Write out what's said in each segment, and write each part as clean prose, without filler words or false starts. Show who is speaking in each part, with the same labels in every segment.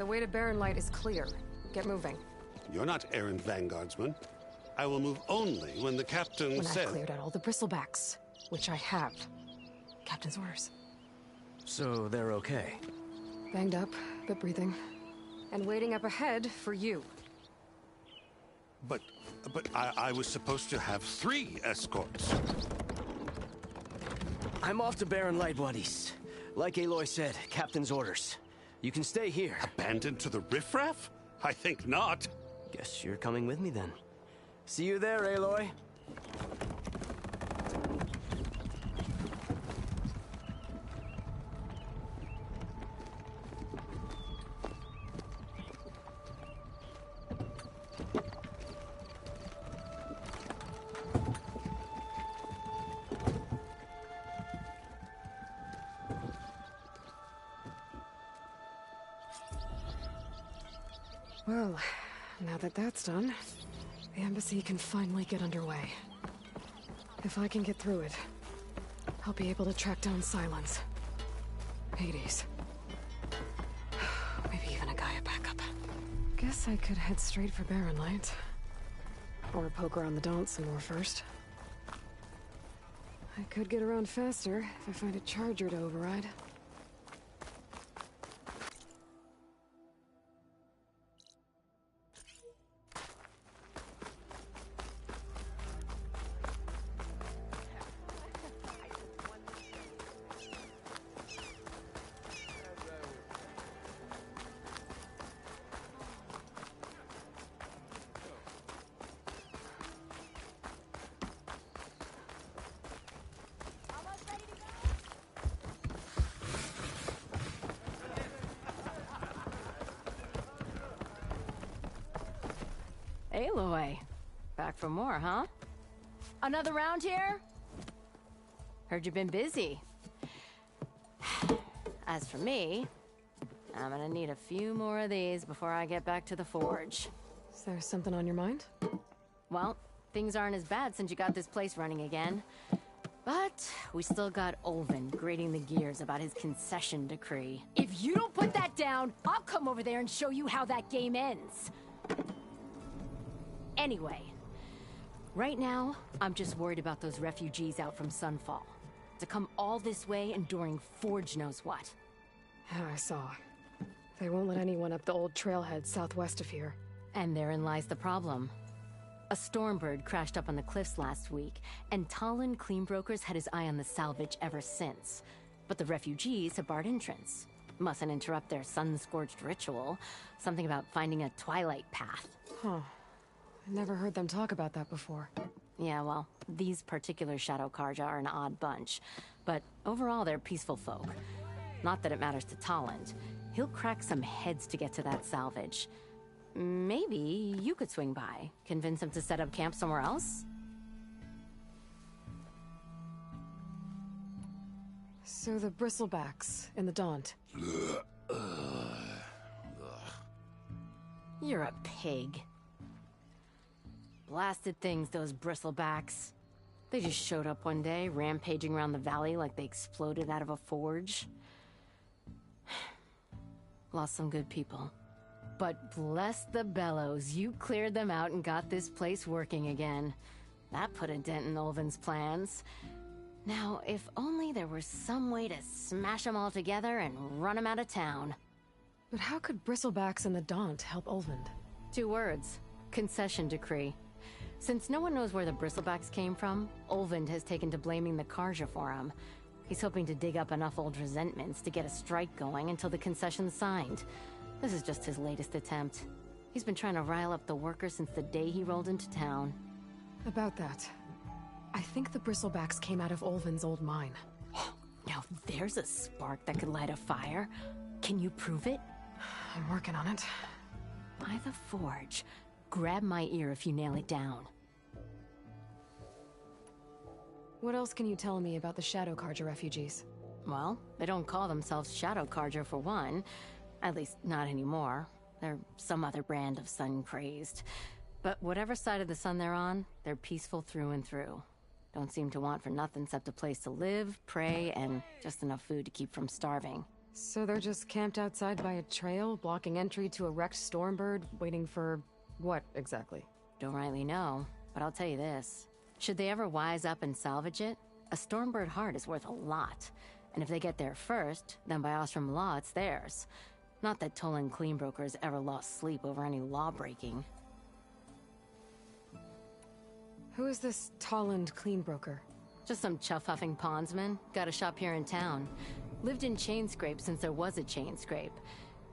Speaker 1: The way to Barren Light is clear. Get moving.
Speaker 2: You're not errand vanguardsman. I will move only when the captain
Speaker 1: When
Speaker 2: says...
Speaker 1: I've cleared out all the bristlebacks, which I have. Captain's orders.
Speaker 3: So they're okay?
Speaker 1: Banged up, but breathing. And waiting up ahead for you.
Speaker 2: But I was supposed to have 3 escorts.
Speaker 3: I'm off to Barren Light, buddies. Like Aloy said, Captain's orders. You can stay here.
Speaker 2: Abandoned to the riffraff? I think not.
Speaker 3: Guess you're coming with me then. See you there, Aloy.
Speaker 1: Well, now that that's done, the embassy can finally get underway. If I can get through it, I'll be able to track down Sylens. Hades. Maybe even a Gaia backup. Guess I could head straight for Barren Light. Or poke around the Daunt some more first. I could get around faster if I find a charger to override.
Speaker 4: Aloy. Back for more, huh? Another round here? Heard you've been busy. As for me, I'm gonna need a few more of these before I get back to the forge.
Speaker 1: Is there something on your mind?
Speaker 4: Well, things aren't as bad since you got this place running again. But we still got Olvin grating the gears about his concession decree. If you don't put that down, I'll come over there and show you how that game ends. Anyway, right now, I'm just worried about those refugees out from Sunfall. To come all this way enduring Forge knows what.
Speaker 1: Yeah, I saw. They won't let anyone up the old trailhead southwest of here.
Speaker 4: And therein lies the problem. A Stormbird crashed up on the cliffs last week, and Talon Cleanbrokers had his eye on the salvage ever since. But the refugees have barred entrance. Mustn't interrupt their sun-scorched ritual. Something about finding a twilight path.
Speaker 1: Huh. I never heard them talk about that before.
Speaker 4: Yeah, well, these particular Shadow Karja are an odd bunch. But overall, they're peaceful folk. Not that it matters to Talent. He'll crack some heads to get to that salvage. Maybe you could swing by, convince him to set up camp somewhere else?
Speaker 1: So the bristlebacks in the Daunt.
Speaker 4: You're a pig. Blasted things, those bristlebacks. They just showed up one day, rampaging around the valley like they exploded out of a forge. Lost some good people. But bless the bellows, you cleared them out and got this place working again. That put a dent in Olvin's plans. Now, if only there were some way to smash them all together and run them out of town.
Speaker 1: But how could bristlebacks in the Daunt help Olvind?
Speaker 4: 2 words. Concession decree. Since no one knows where the bristlebacks came from, Olvind has taken to blaming the Karja for them. He's hoping to dig up enough old resentments to get a strike going until the concession's signed. This is just his latest attempt. He's been trying to rile up the workers since the day he rolled into town.
Speaker 1: About that, I think the bristlebacks came out of Olvin's old mine.
Speaker 4: Now there's a spark that could light a fire. Can you prove it?
Speaker 1: I'm working on it.
Speaker 4: By the forge. Grab my ear if you nail it down.
Speaker 1: What else can you tell me about the Shadow Karja refugees?
Speaker 4: Well, they don't call themselves Shadow Karja for one. At least, not anymore. They're some other brand of sun-crazed. But whatever side of the sun they're on, they're peaceful through and through. Don't seem to want for nothing except a place to live, pray, and just enough food to keep from starving.
Speaker 1: So they're just camped outside by a trail, blocking entry to a wrecked Stormbird, waiting for what exactly?
Speaker 4: Don't rightly know, but I'll tell you this. Should they ever wise up and salvage it, a Stormbird heart is worth a lot. And if they get there first, then by Ostrom law, it's theirs. Not that Toland Cleanbrokers ever lost sleep over any law-breaking.
Speaker 1: Who is this Toland Cleanbroker?
Speaker 4: Just some chuff-huffing pondsman. Got a shop here in town. Lived in Chainscrape since there was a Chainscrape.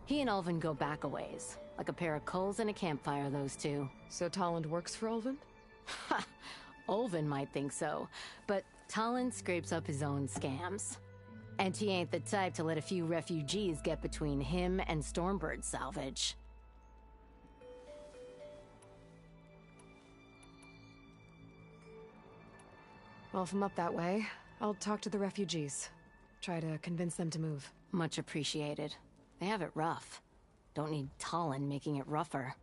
Speaker 4: He and Ulvin go back a ways. Like a pair of coals and a campfire, those two.
Speaker 1: So Toland works for Ulvin?
Speaker 4: Ha! Ulvin might think so, but Toland scrapes up his own scams. And he ain't the type to let a few refugees get between him and Stormbird salvage.
Speaker 1: Well, if I'm up that way, I'll talk to the refugees. Try to convince them to move.
Speaker 4: Much appreciated. They have it rough. Don't need Toland making it rougher.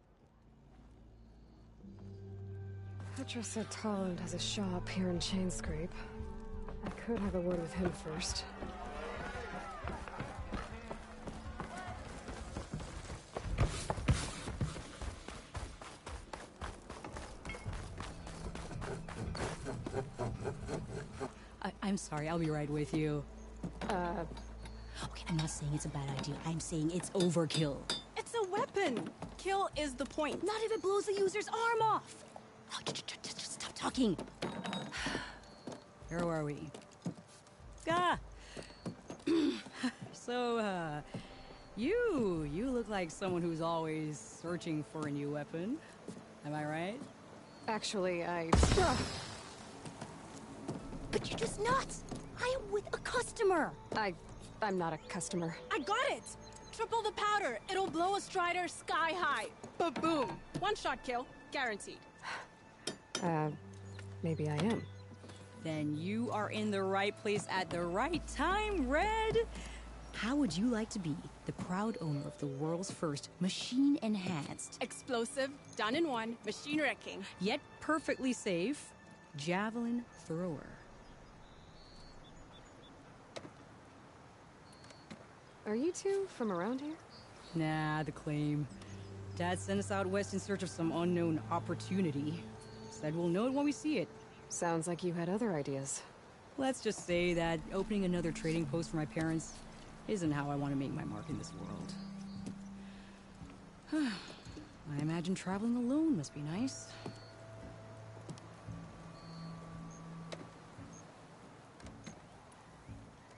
Speaker 1: Petra said Toland has a shop here in Chainscrape. I could have a word with him first.
Speaker 5: I'm sorry, I'll be right with you.
Speaker 6: Okay, I'm not saying it's a bad idea. I'm saying it's overkill.
Speaker 7: It's a weapon! Kill is the point.
Speaker 6: Not if it blows the user's arm off! Oh, just stop talking.
Speaker 5: Where are we? Ah! So, you look like someone who's always searching for a new weapon. Am I right?
Speaker 1: Actually,
Speaker 6: But you're just nuts! I am with a customer!
Speaker 1: I'm not a customer.
Speaker 7: I got it! Triple the powder. It'll blow a Strider sky high. Ba-boom! One shot kill. Guaranteed.
Speaker 1: Maybe I am.
Speaker 5: Then you are in the right place at the right time, Red! How would you like to be the proud owner of the world's first machine-enhanced,
Speaker 7: Explosive, done in one, machine wrecking.
Speaker 5: yet perfectly safe, javelin thrower?
Speaker 1: Are you two from around here?
Speaker 5: Nah, the claim. Dad sent us out west in search of some unknown opportunity. Said we'll know it when we see it.
Speaker 1: Sounds like you had other ideas.
Speaker 5: Let's just say that opening another trading post for my parents isn't how I want to make my mark in this world. I imagine traveling alone must be nice.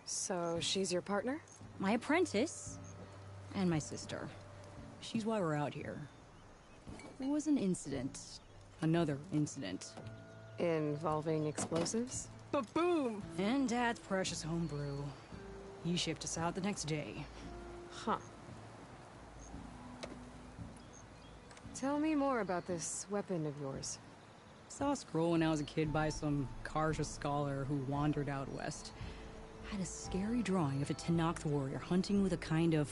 Speaker 1: So she's your partner?
Speaker 5: My apprentice and my sister. She's why we're out here. There was an incident. Another incident.
Speaker 1: Involving explosives?
Speaker 7: Ba-boom!
Speaker 5: And Dad's precious homebrew. He shipped us out the next day.
Speaker 1: Huh. Tell me more about this weapon of yours.
Speaker 5: Saw a scroll when I was a kid by some Karja scholar who wandered out west. Had a scary drawing of a Tenakth warrior hunting with a kind of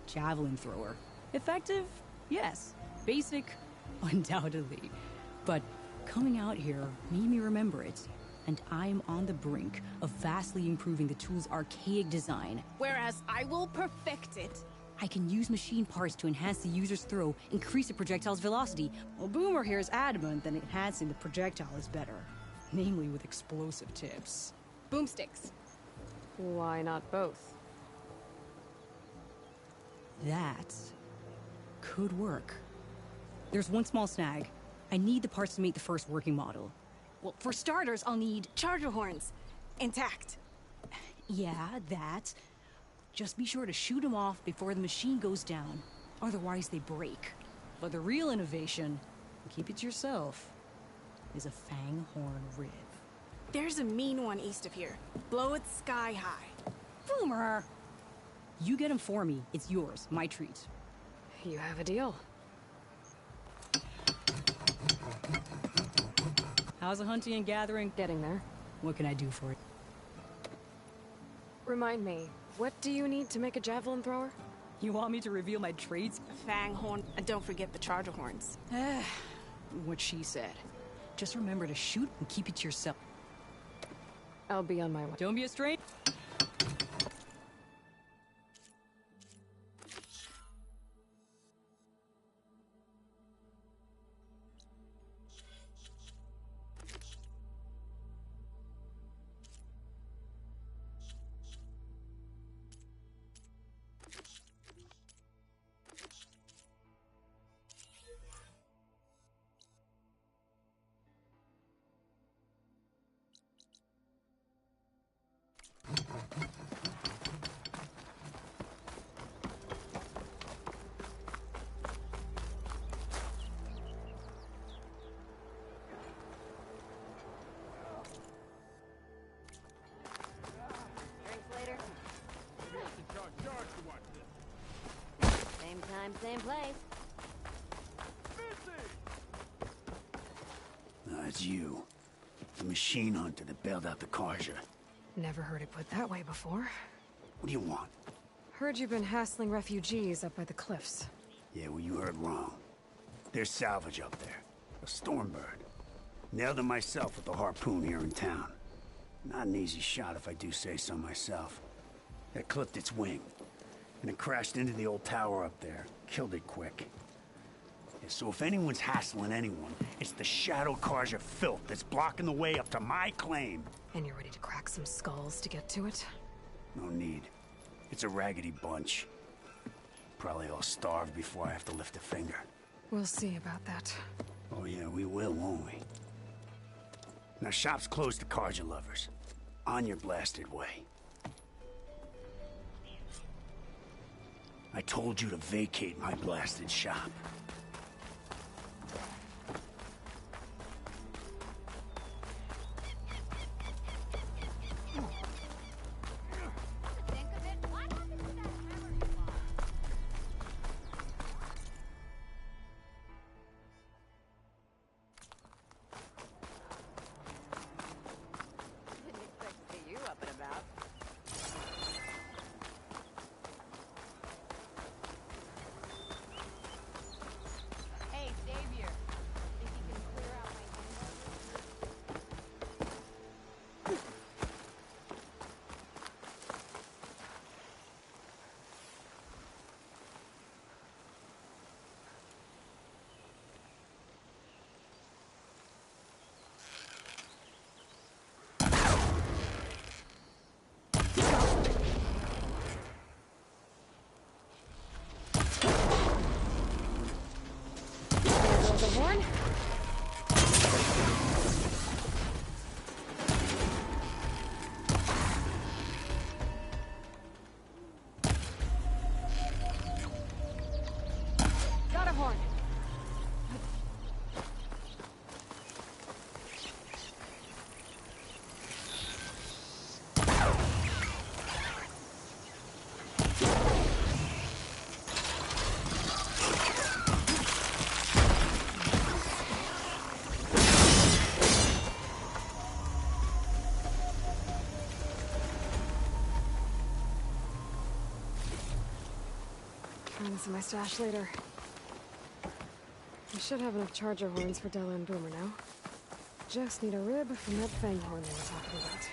Speaker 5: javelin thrower. Effective? Yes. Basic? Undoubtedly. But coming out here made me remember it. And I'm on the brink of vastly improving the tool's archaic design.
Speaker 7: Whereas I will perfect it.
Speaker 5: I can use machine parts to enhance the user's throw, increase the projectile's velocity. Well, Boomer here is adamant that enhancing the projectile is better. Namely with explosive tips.
Speaker 7: Boomsticks.
Speaker 1: Why not both?
Speaker 5: That could work. There's one small snag. I need the parts to make the first working model.
Speaker 7: Well, for starters, I'll need charger horns. Intact.
Speaker 5: Yeah, that. Just be sure to shoot them off before the machine goes down. Otherwise they break. But the real innovation, keep it to yourself, is a Fanghorn rib.
Speaker 7: There's a mean one east of here. Blow it sky high.
Speaker 5: Boomer! You get him for me. It's yours. My treat.
Speaker 1: You have a deal.
Speaker 5: How's the hunting and gathering?
Speaker 1: Getting there.
Speaker 5: What can I do for it?
Speaker 1: Remind me, what do you need to make a javelin thrower?
Speaker 5: You want me to reveal my traits?
Speaker 7: Fang horn. And don't forget the charger horns.
Speaker 5: What she said. Just remember to shoot and keep it to yourself.
Speaker 1: I'll be on my way.
Speaker 5: Don't be a stranger.
Speaker 4: same place.
Speaker 8: It's you. The machine hunter that bailed out the Karja.
Speaker 1: Never heard it put that way before.
Speaker 8: What do you want?
Speaker 1: Heard you've been hassling refugees up by the cliffs.
Speaker 8: Yeah, well, you heard wrong. There's salvage up there. A Stormbird. Nailed him myself with the harpoon here in town. Not an easy shot if I do say so myself. That clipped its wing. And it crashed into the old tower up there. Killed it quick. Yeah, so if anyone's hassling anyone, it's the Shadow Karja filth that's blocking the way up to my claim.
Speaker 1: And you're ready to crack some skulls to get to it?
Speaker 8: No need. It's a raggedy bunch. Probably all starved before I have to lift a finger.
Speaker 1: We'll see about that.
Speaker 8: Oh yeah, we will, won't we? Now shop's closed to Karja lovers. On your blasted way. I told you to vacate my blasted shop.
Speaker 1: Find this in my stash later. I should have enough charger horns for Della and Boomer now. Just need a rib from that fang horn they were talking about.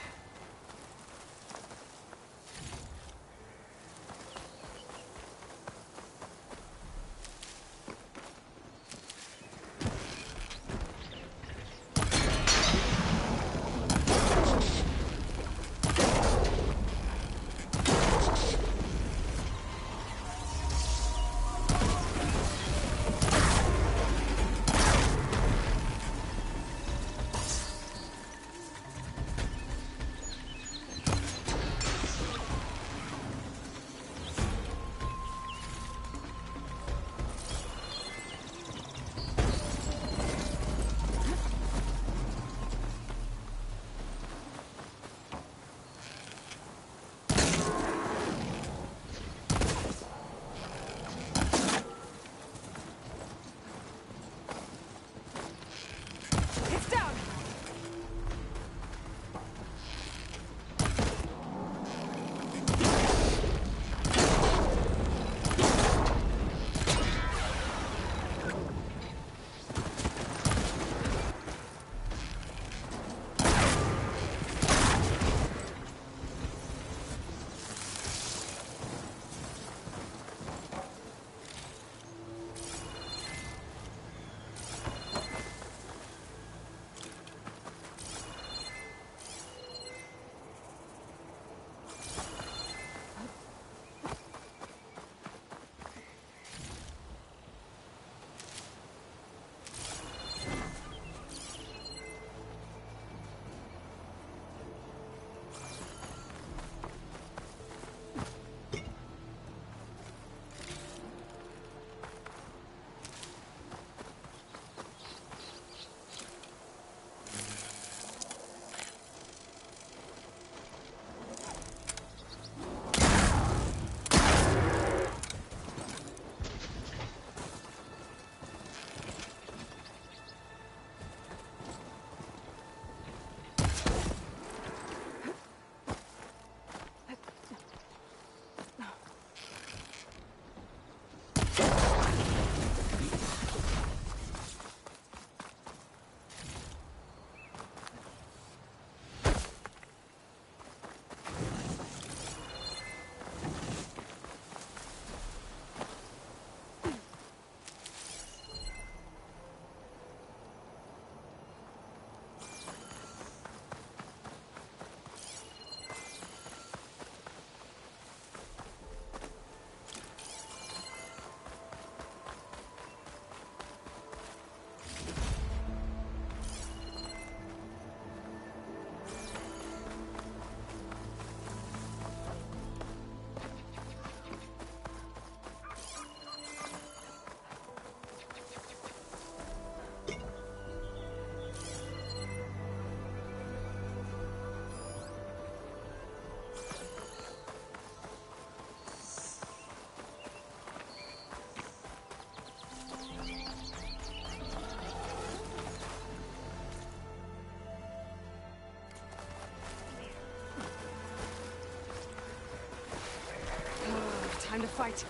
Speaker 1: fight.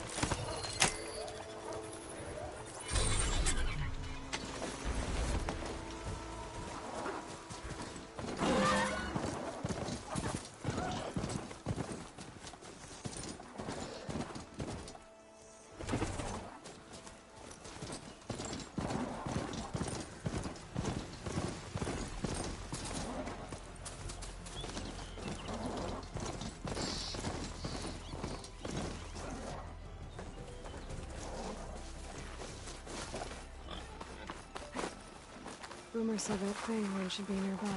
Speaker 1: Boomer said that Fanghorn should be nearby.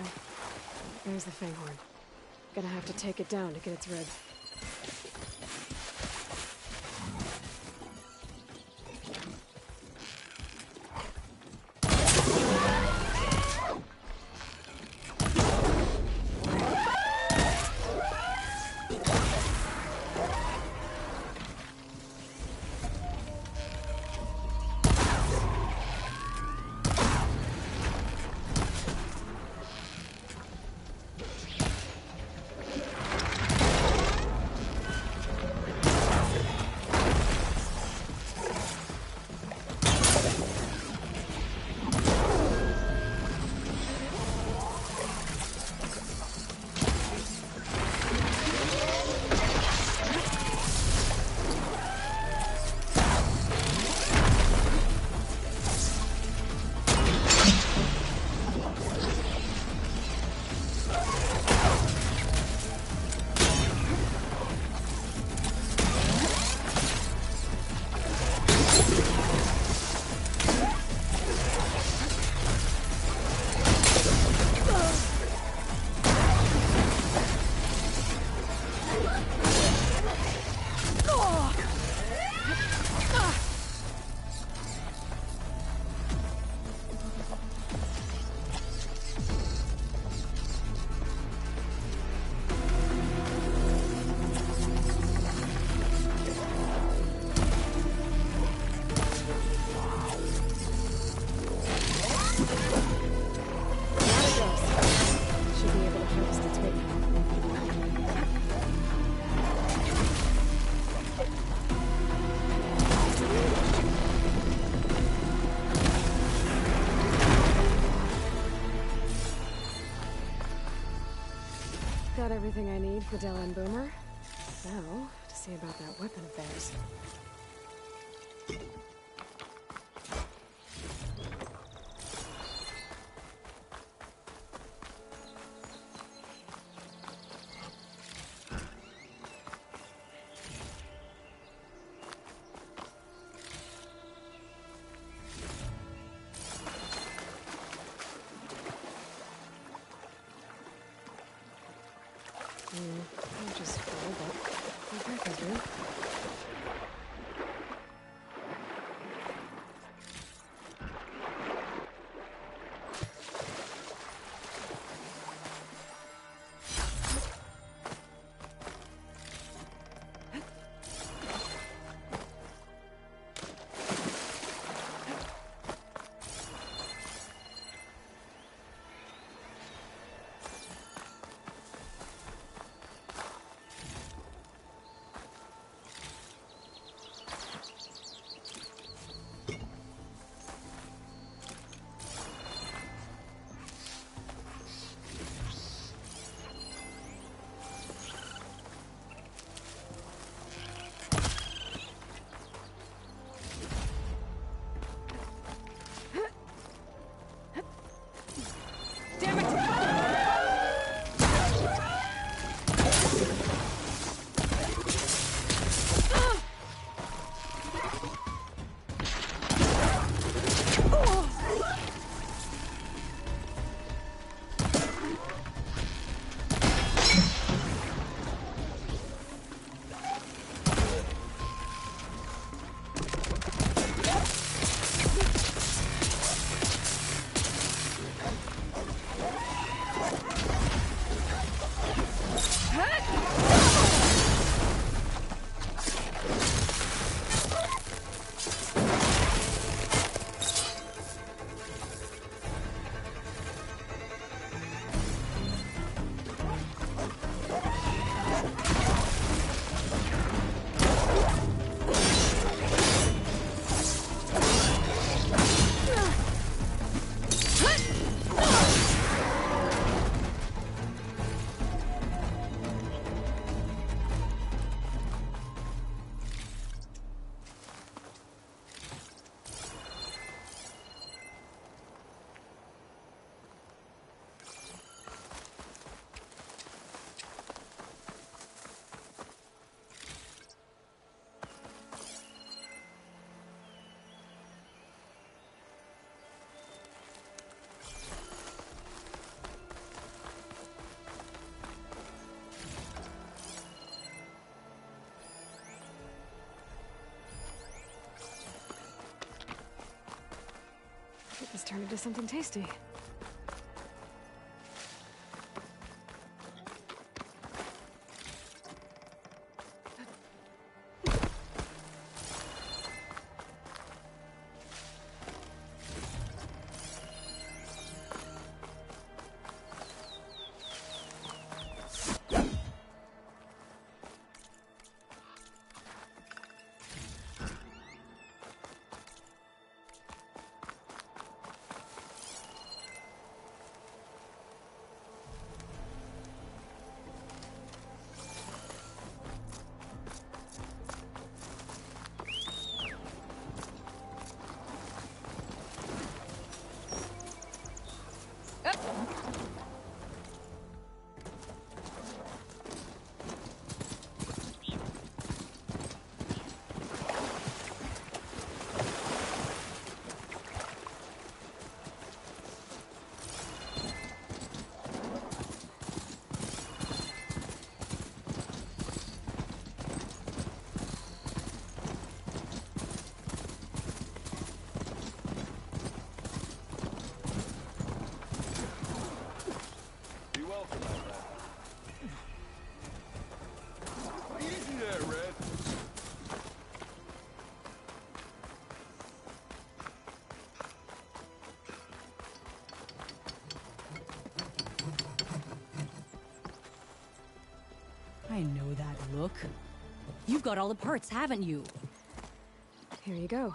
Speaker 1: There's the Fanghorn. Gonna have to take it down to get its rib. Got everything I need for Dell and Boomer. Now, to see about that weapon of theirs. I'll just fold up. Okay, dude. Let's turn into something tasty.
Speaker 5: I know that look. You've got all the parts, haven't you?
Speaker 1: Here you go.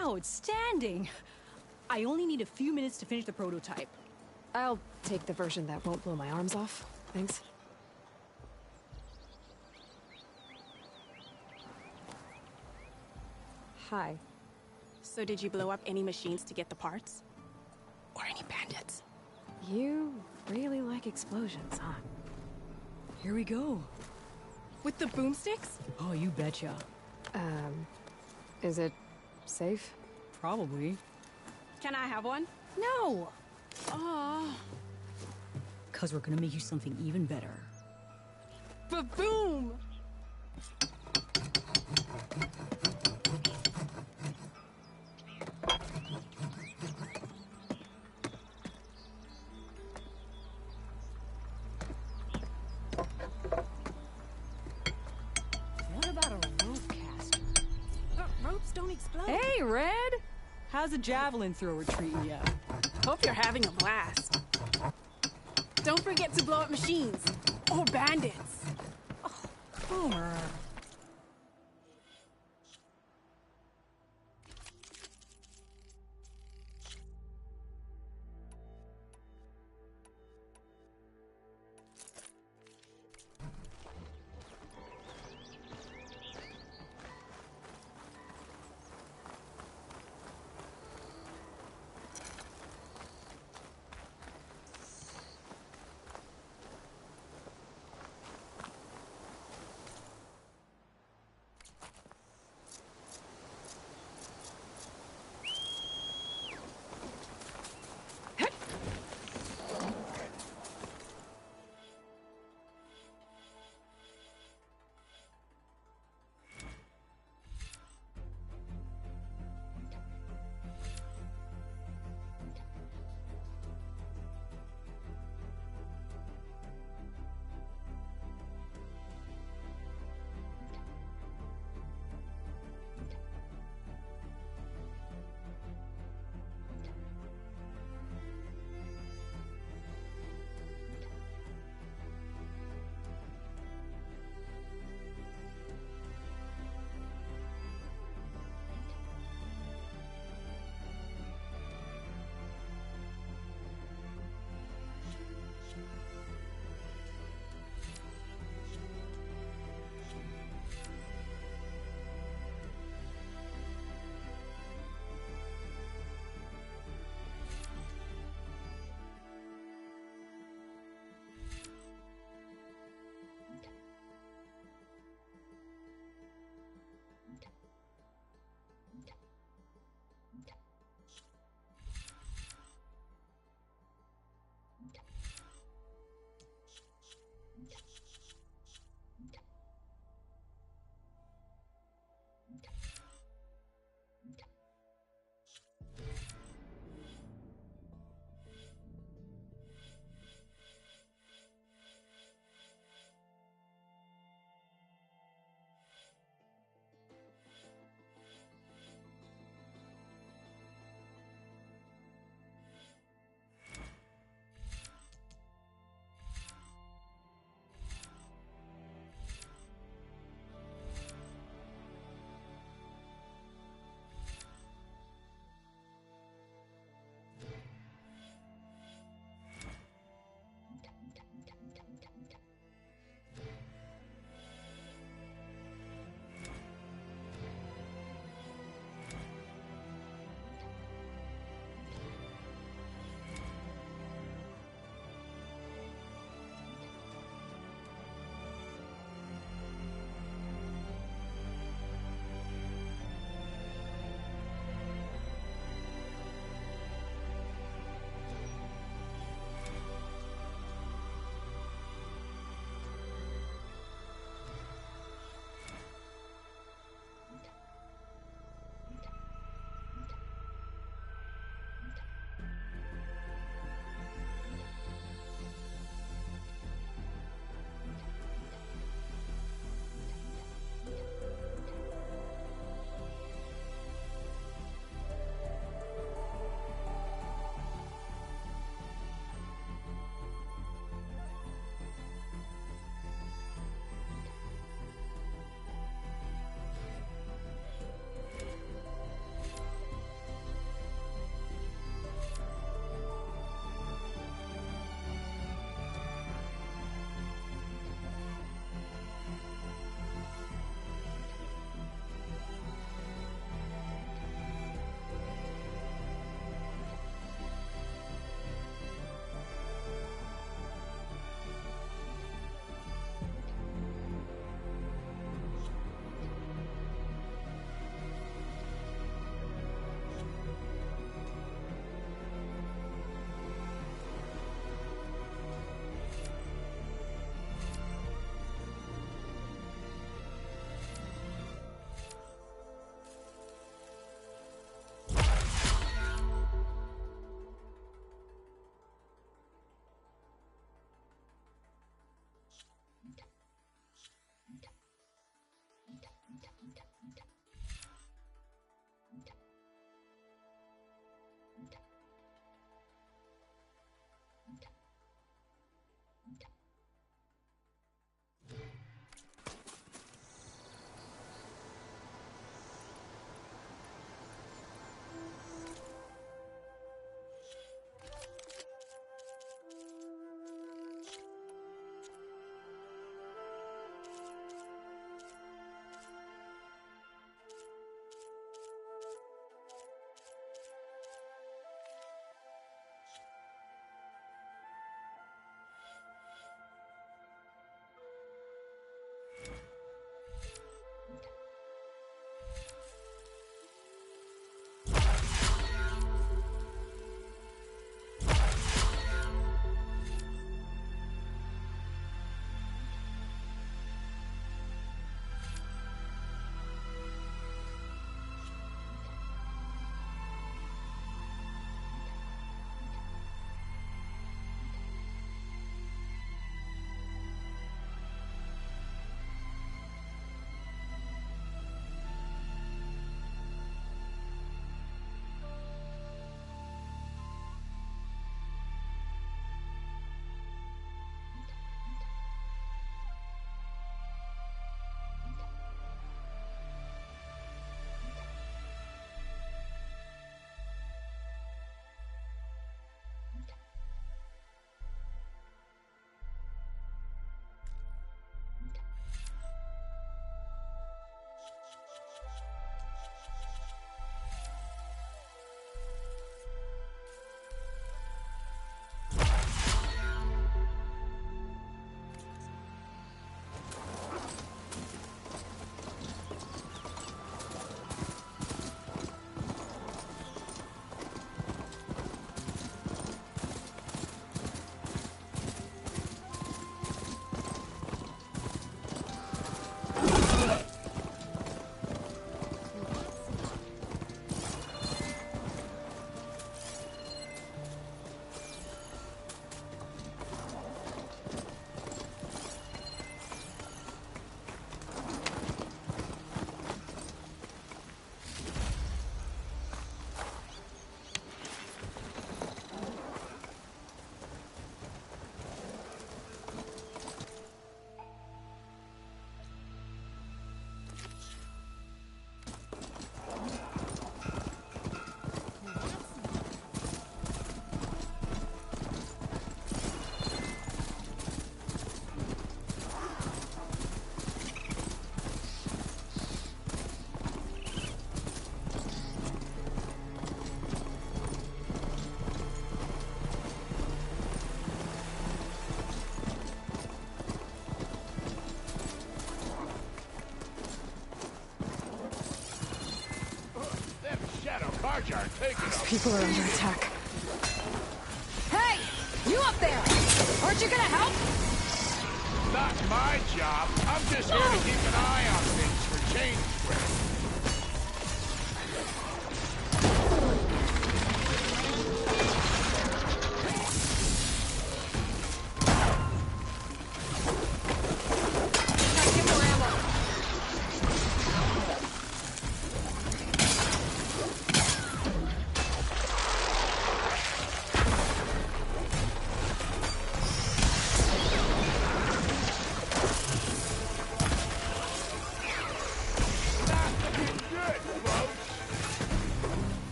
Speaker 5: Outstanding! I only need a few minutes to finish the prototype.
Speaker 1: I'll take the version that won't blow my arms off. Thanks. Hi.
Speaker 7: So did you blow up any machines to get the parts? Or any bandits?
Speaker 1: You really like explosions, huh?
Speaker 5: Here we go.
Speaker 7: With the boomsticks?
Speaker 5: Oh, you betcha.
Speaker 1: Is it safe?
Speaker 5: Probably.
Speaker 7: Can I have one?
Speaker 5: No!
Speaker 7: Oh,
Speaker 5: 'Cause we're gonna make you something even better.
Speaker 7: ba-boom!
Speaker 5: What about a rope caster?
Speaker 7: Ropes don't explode.
Speaker 5: Hey, Red! How's a javelin thrower treating ya?
Speaker 7: Hope you're having a blast. Don't forget to blow up machines. Or bandits.
Speaker 5: Boomer.
Speaker 1: These people are under attack.
Speaker 7: Hey! You up there! Aren't you gonna help?
Speaker 9: Not my job. I'm just here to keep an eye on things for change spread.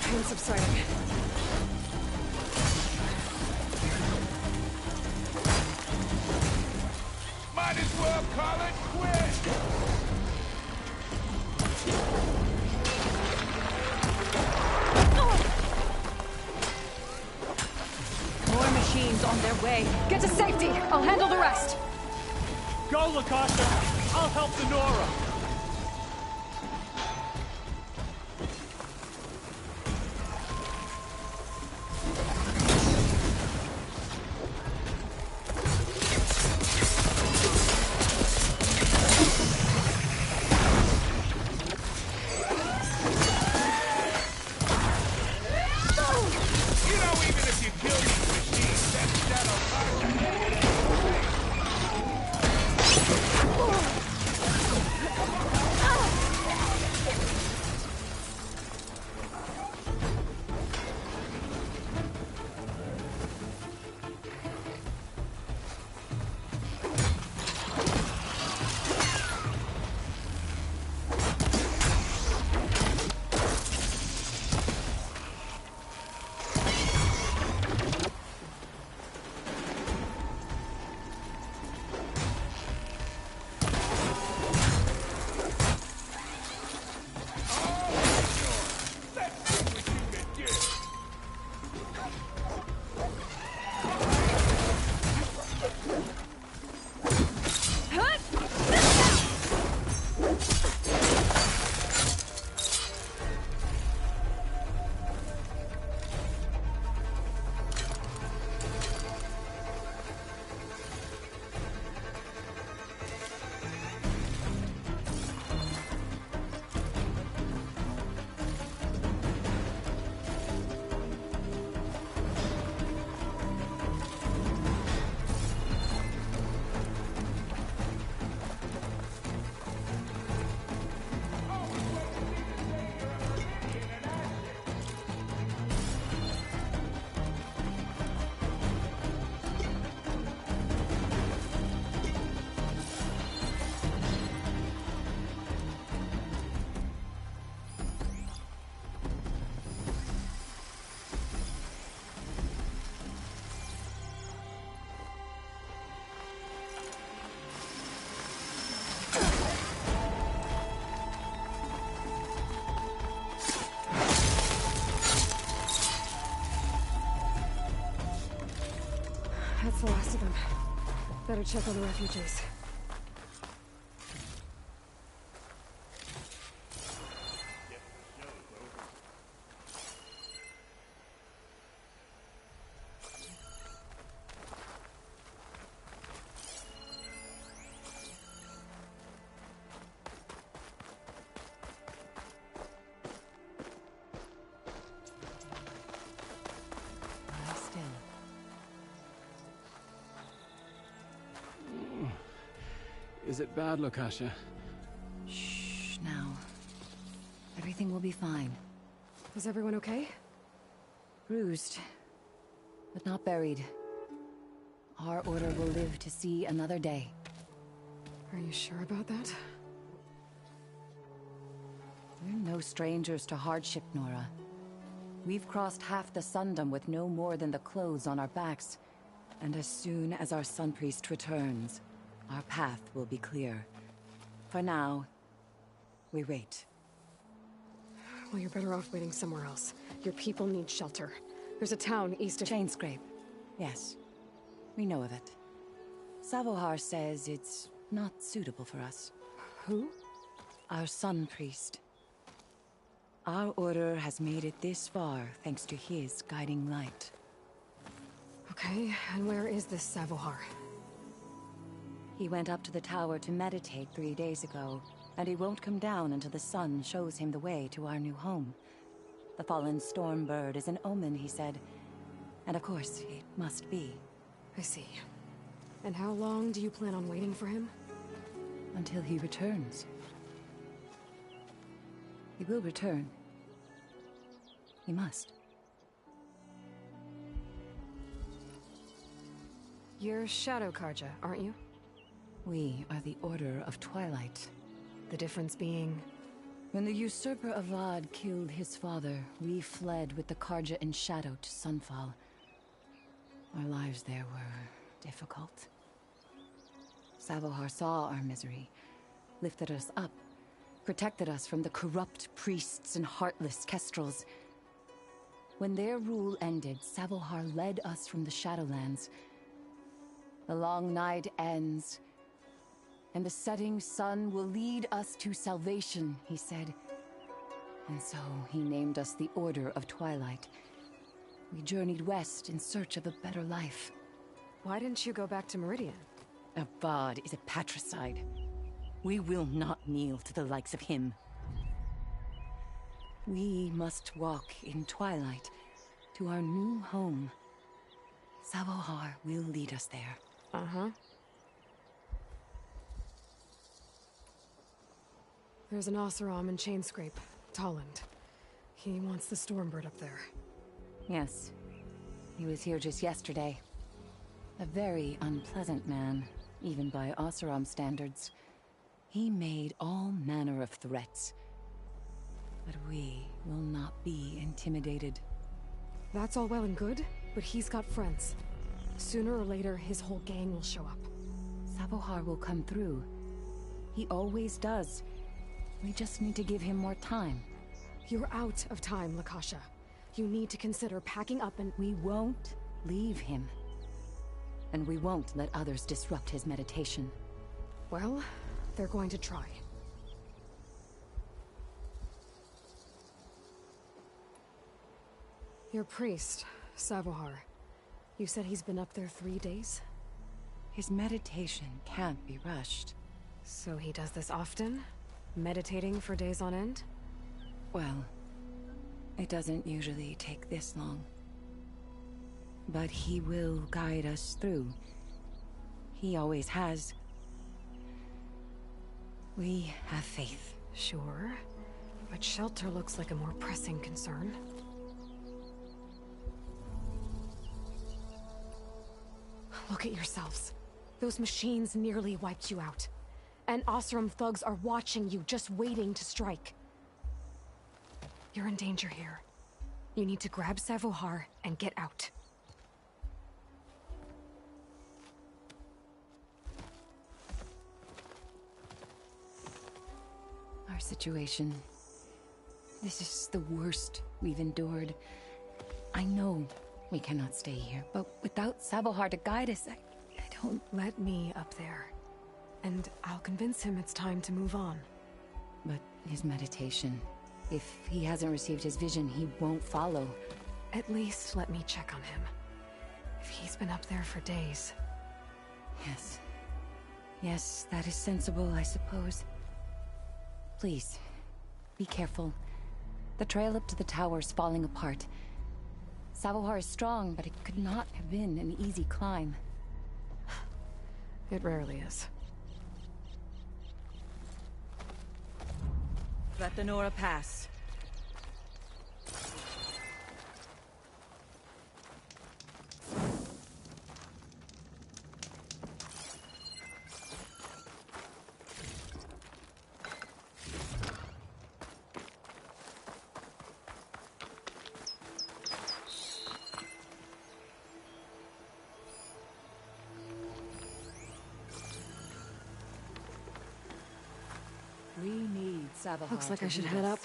Speaker 1: Pain subsiding.
Speaker 9: Might as well call it quits.
Speaker 7: More machines on their way. Get to safety! I'll handle the rest!
Speaker 10: Go, Lakasha! I'll help the Nora!
Speaker 9: Even if you kill these machines, that shadow
Speaker 1: That's the last of them. Better check on the refugees.
Speaker 11: Is it bad, Lakasha?
Speaker 12: Shh, now. Everything will be fine.
Speaker 1: Is everyone okay?
Speaker 12: Bruised, but not buried. Our order will live to see another day.
Speaker 1: Are you sure about that?
Speaker 12: We're no strangers to hardship, Nora. We've crossed half the Sundom with no more than the clothes on our backs. And as soon as our Sun Priest returns, our path will be clear. For now, we wait.
Speaker 1: Well, you're better off waiting somewhere else. Your people need shelter. There's a town east of...
Speaker 12: Chainscrape. Yes. We know of it. Savohar says it's not suitable for us.
Speaker 1: Who?
Speaker 12: Our Sun Priest. Our order has made it this far thanks to his guiding light.
Speaker 1: Okay, and where is this Savohar?
Speaker 12: He went up to the tower to meditate 3 days ago, and he won't come down until the sun shows him the way to our new home. The fallen Stormbird is an omen, he said. And of course, it must be.
Speaker 1: I see. And how long do you plan on waiting for him?
Speaker 12: Until he returns. He will return. He must.
Speaker 1: You're Shadow Karja, aren't you?
Speaker 12: We are the Order of Twilight.
Speaker 1: The difference being...
Speaker 12: When the usurper Avad killed his father, we fled with the Karja in shadow to Sunfall. Our lives there were difficult. Savohar saw our misery, lifted us up, protected us from the corrupt priests and heartless Kestrels. When their rule ended, Savohar led us from the Shadowlands. The long night ends, and the setting sun will lead us to salvation, he said. And so he named us the Order of Twilight. We journeyed west in search of a better life.
Speaker 1: Why didn't you go back to Meridian?
Speaker 12: Avad is a patricide. We will not kneel to the likes of him. We must walk in twilight to our new home. Savohar will lead us there.
Speaker 1: Uh-huh. There's an Oseram in Chainscrape, Tolland. He wants the Stormbird up there.
Speaker 12: Yes. He was here just yesterday. A very unpleasant man, even by Oseram standards. He made all manner of threats. But we will not be intimidated.
Speaker 1: That's all well and good, but he's got friends. Sooner or later, his whole gang will show up.
Speaker 12: Savohar will come through. He always does. We just need to give him more time.
Speaker 1: You're out of time, Lakasha. You need to consider packing up and...
Speaker 12: We won't leave him. And we won't let others disrupt his meditation.
Speaker 1: Well, they're going to try. Your priest, Savohar. You said he's been up there 3 days?
Speaker 12: His meditation can't be rushed.
Speaker 1: So he does this often? Meditating for days on end?
Speaker 12: Well, it doesn't usually take this long. But he will guide us through. He always has. We have faith.
Speaker 1: Sure. But shelter looks like a more pressing concern. Look at yourselves. Those machines nearly wiped you out. And Oseram thugs are watching you, just waiting to strike. You're in danger here. You need to grab Savohar and get out.
Speaker 12: Our situation... This is the worst we've endured. I know we cannot stay here, but without Savohar to guide us, I don't...
Speaker 1: Let me up there. And I'll convince him it's time to move on.
Speaker 12: But his meditation... If he hasn't received his vision, he won't follow.
Speaker 1: At least let me check on him. If he's been up there for days.
Speaker 12: Yes. Yes, that is sensible, I suppose. Please, be careful. The trail up to the tower's falling apart. Savohar is strong, but it could not have been an easy climb.
Speaker 1: It rarely is.
Speaker 13: Let the Nora pass.
Speaker 12: We need Savahar.
Speaker 1: Looks like
Speaker 12: to
Speaker 1: I should
Speaker 12: lead
Speaker 1: head
Speaker 12: us.
Speaker 1: up.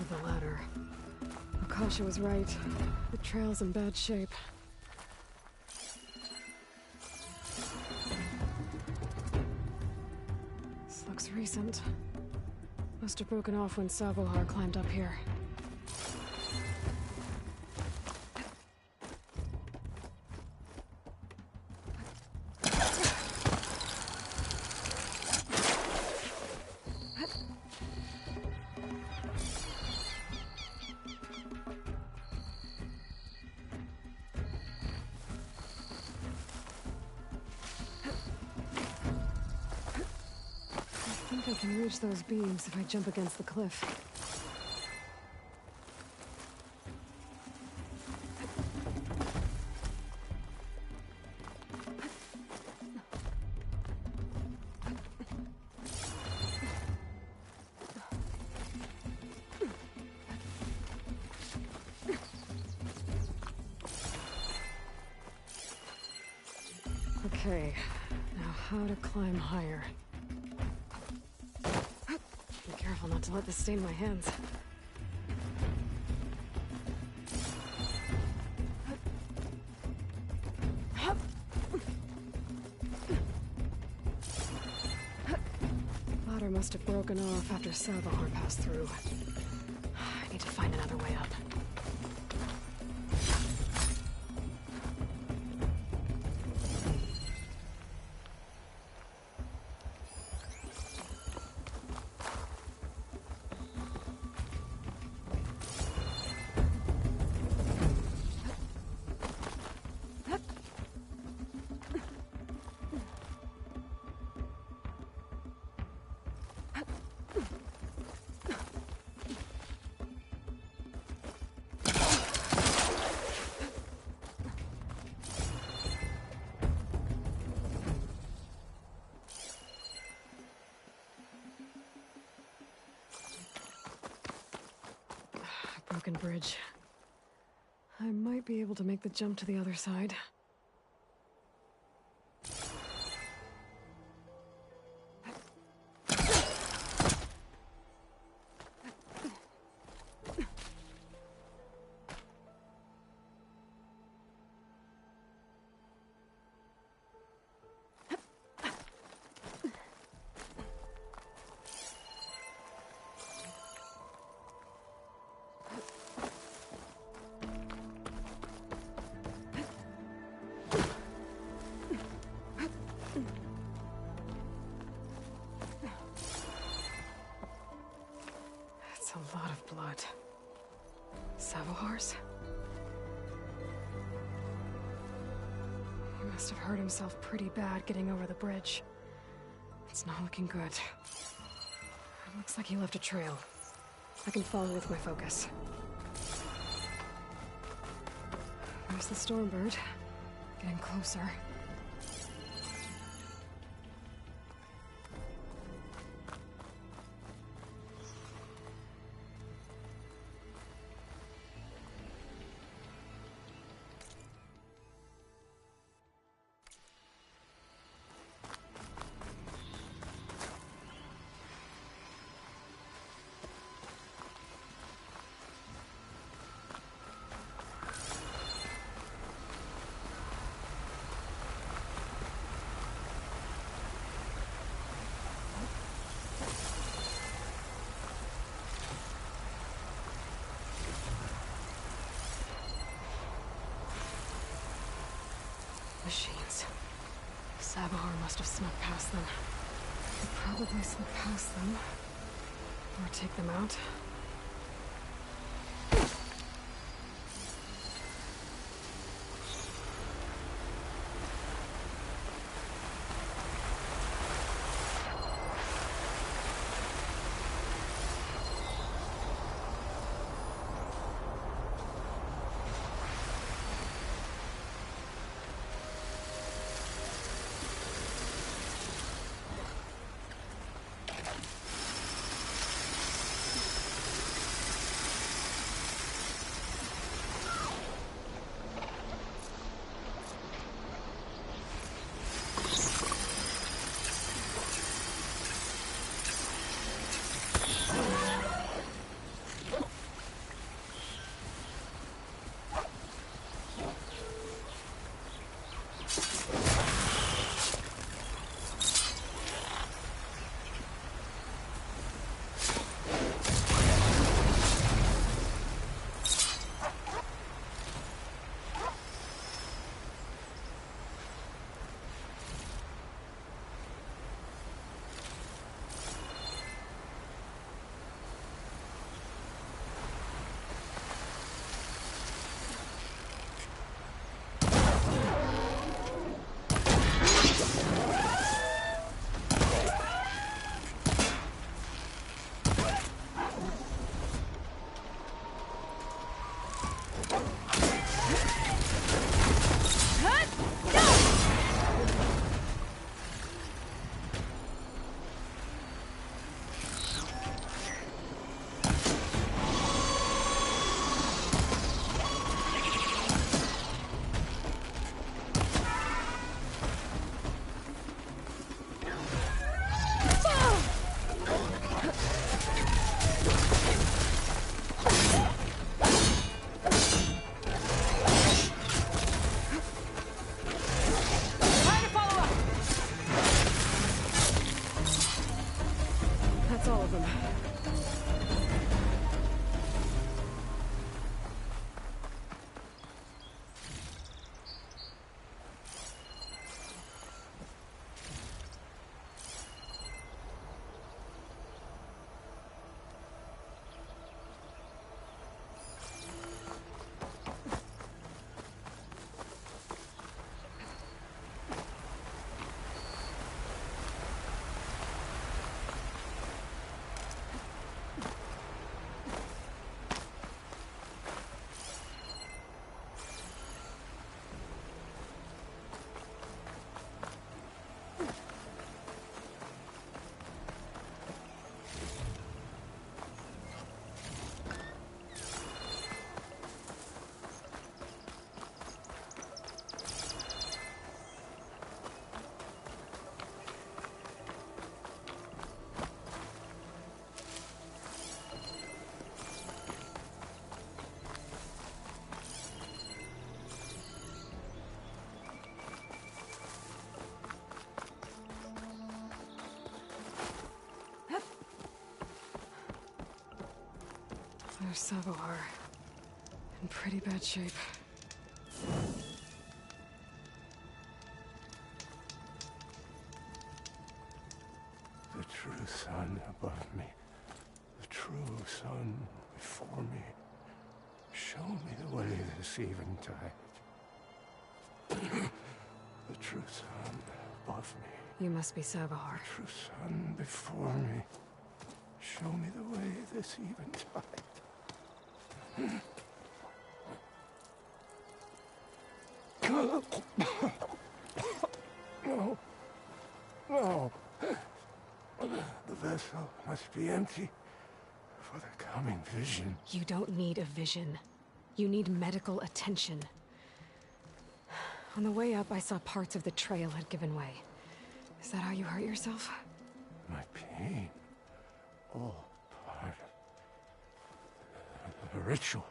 Speaker 1: The ladder. Akasha was right. The trail's in bad shape. This looks recent. Must have broken off when Savohar climbed up here. I can reach those beams if I jump against the cliff. Okay, now how to climb higher. Be careful not to let this stain my hands. Ladder must have broken off after Savohar passed through. I need to find another way up. Broken bridge. I might be able to make the jump to the other side. That's a lot of blood. Savohar's? He must have hurt himself pretty bad getting over the bridge. It's not looking good. It looks like he left a trail. I can follow with my focus. There's the Stormbird. Getting closer. Machines. Sabahar must have snuck past them. He probably slipped past them. Or take them out. There's Sabahar. In pretty bad shape.
Speaker 13: The true sun above me. The true sun before me. Show me the way this eventide. The true sun above me.
Speaker 1: You must be Savahar.
Speaker 13: The true sun before me. Show me the way this eventide. No. No. The vessel must be empty for the coming vision.
Speaker 1: You don't need a vision. You need medical attention. On the way up, I saw parts of the trail had given way. Is that how you hurt yourself?
Speaker 13: My pain. All part of the ritual.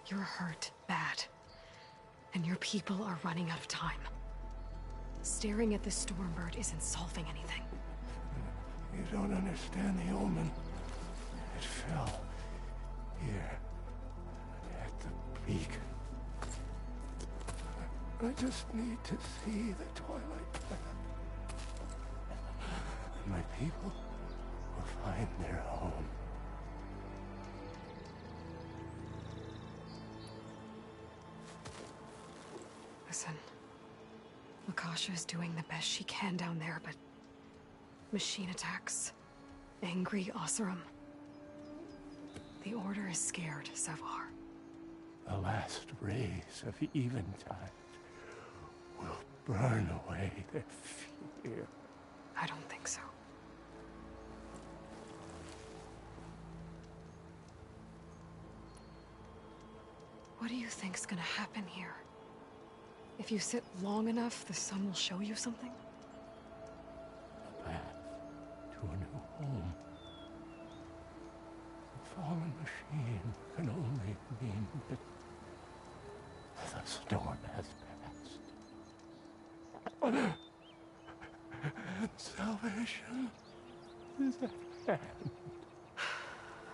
Speaker 1: You're hurt bad. And your people are running out of time. Staring at the Stormbird isn't solving anything.
Speaker 13: You don't understand the omen. It fell here at the beacon. I just need to see the twilight path. And my people will find their home.
Speaker 1: Listen. Lakasha is doing the best she can down there, but... machine attacks. Angry Oseram. The Order is scared, Savahar.
Speaker 13: The last rays of eventide will burn away their fear.
Speaker 1: I don't think so. What do you think's gonna happen here? If you sit long enough, the sun will show you something?
Speaker 13: A path to a new home. The fallen machine can only mean that the storm has passed. And salvation is at hand.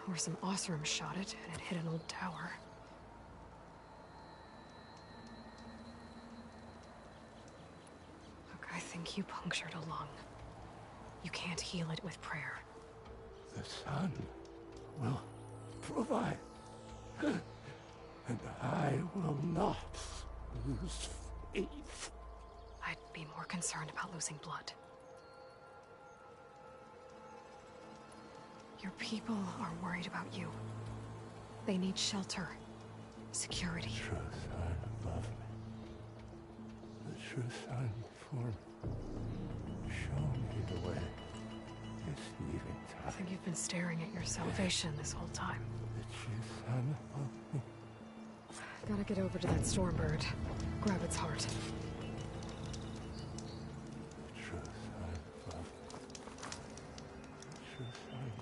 Speaker 1: Or some Oseram shot it, and it hit an old tower. Look, I think you punctured a lung. You can't heal it with prayer.
Speaker 13: The sun will provide. And I will not lose faith.
Speaker 1: I'd be more concerned about losing blood. Your people are worried about you. They need shelter, security.
Speaker 13: The true sun above me. The true sun before me. Show me the way. This eventide.
Speaker 1: I think you've been staring at your salvation this whole time.
Speaker 13: The true sun above me.
Speaker 1: Gotta get over to that Stormbird. Grab its heart.
Speaker 13: The true sun above me. The true sun above me.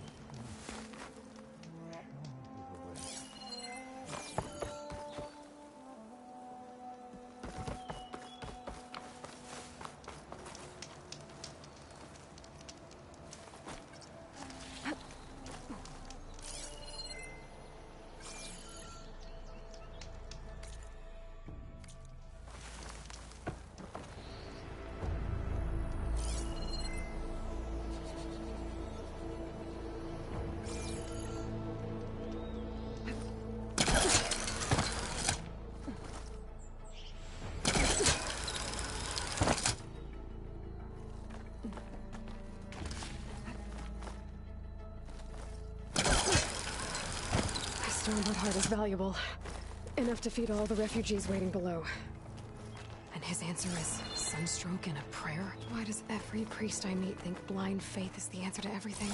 Speaker 1: Stormbird heart is valuable. Enough to feed all the refugees waiting below. And his answer is sunstroke and a prayer? Why does every priest I meet think blind faith is the answer to everything?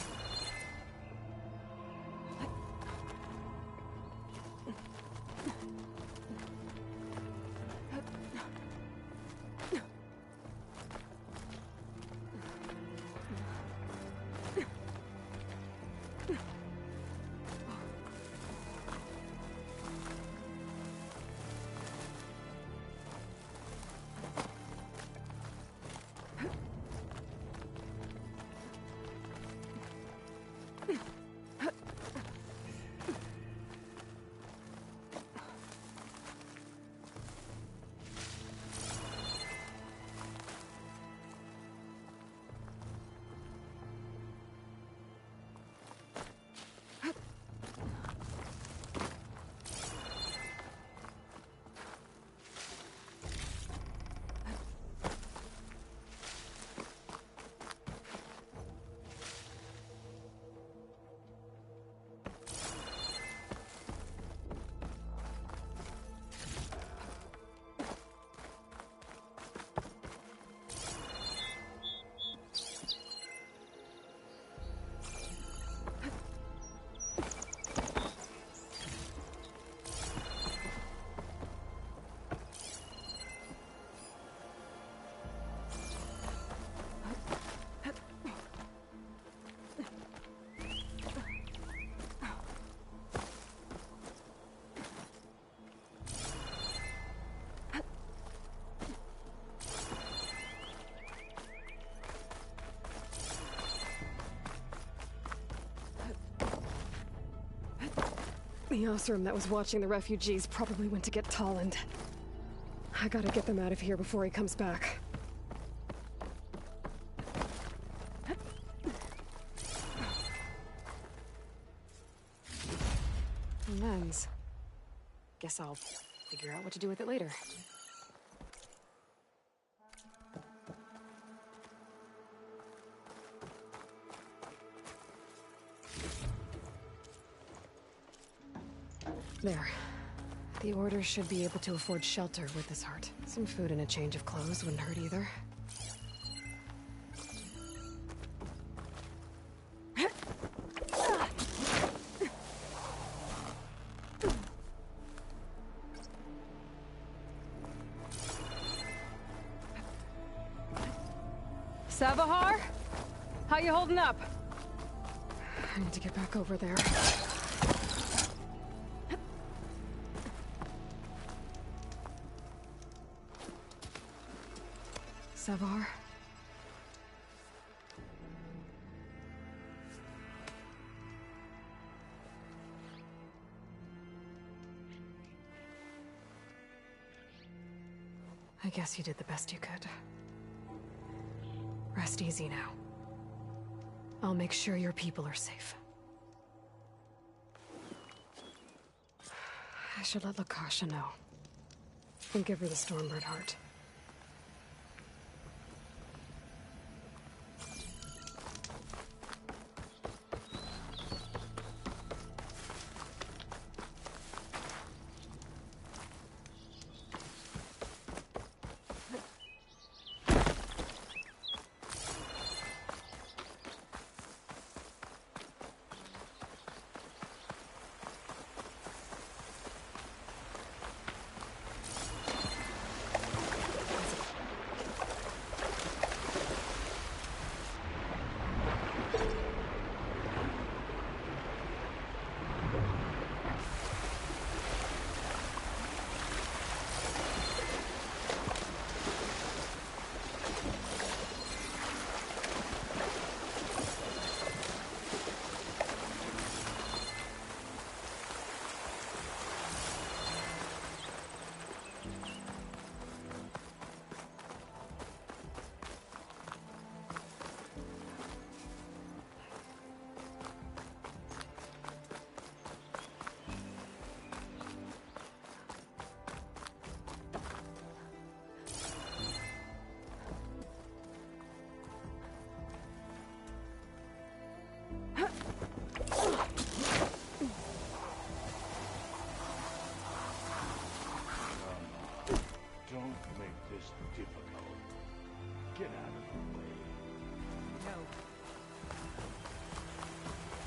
Speaker 1: The Osram that was watching the refugees probably went to get Tolland. I gotta get them out of here before he comes back. Lens. Guess I'll figure out what to do with it later. There. The Order should be able to afford shelter with this heart. Some food and a change of clothes wouldn't hurt either.
Speaker 7: Savahar? How you holding up?
Speaker 1: I need to get back over there. Savar? I guess you did the best you could. Rest easy now. I'll make sure your people are safe. I should let Lakasha know. And give her the Stormbird heart.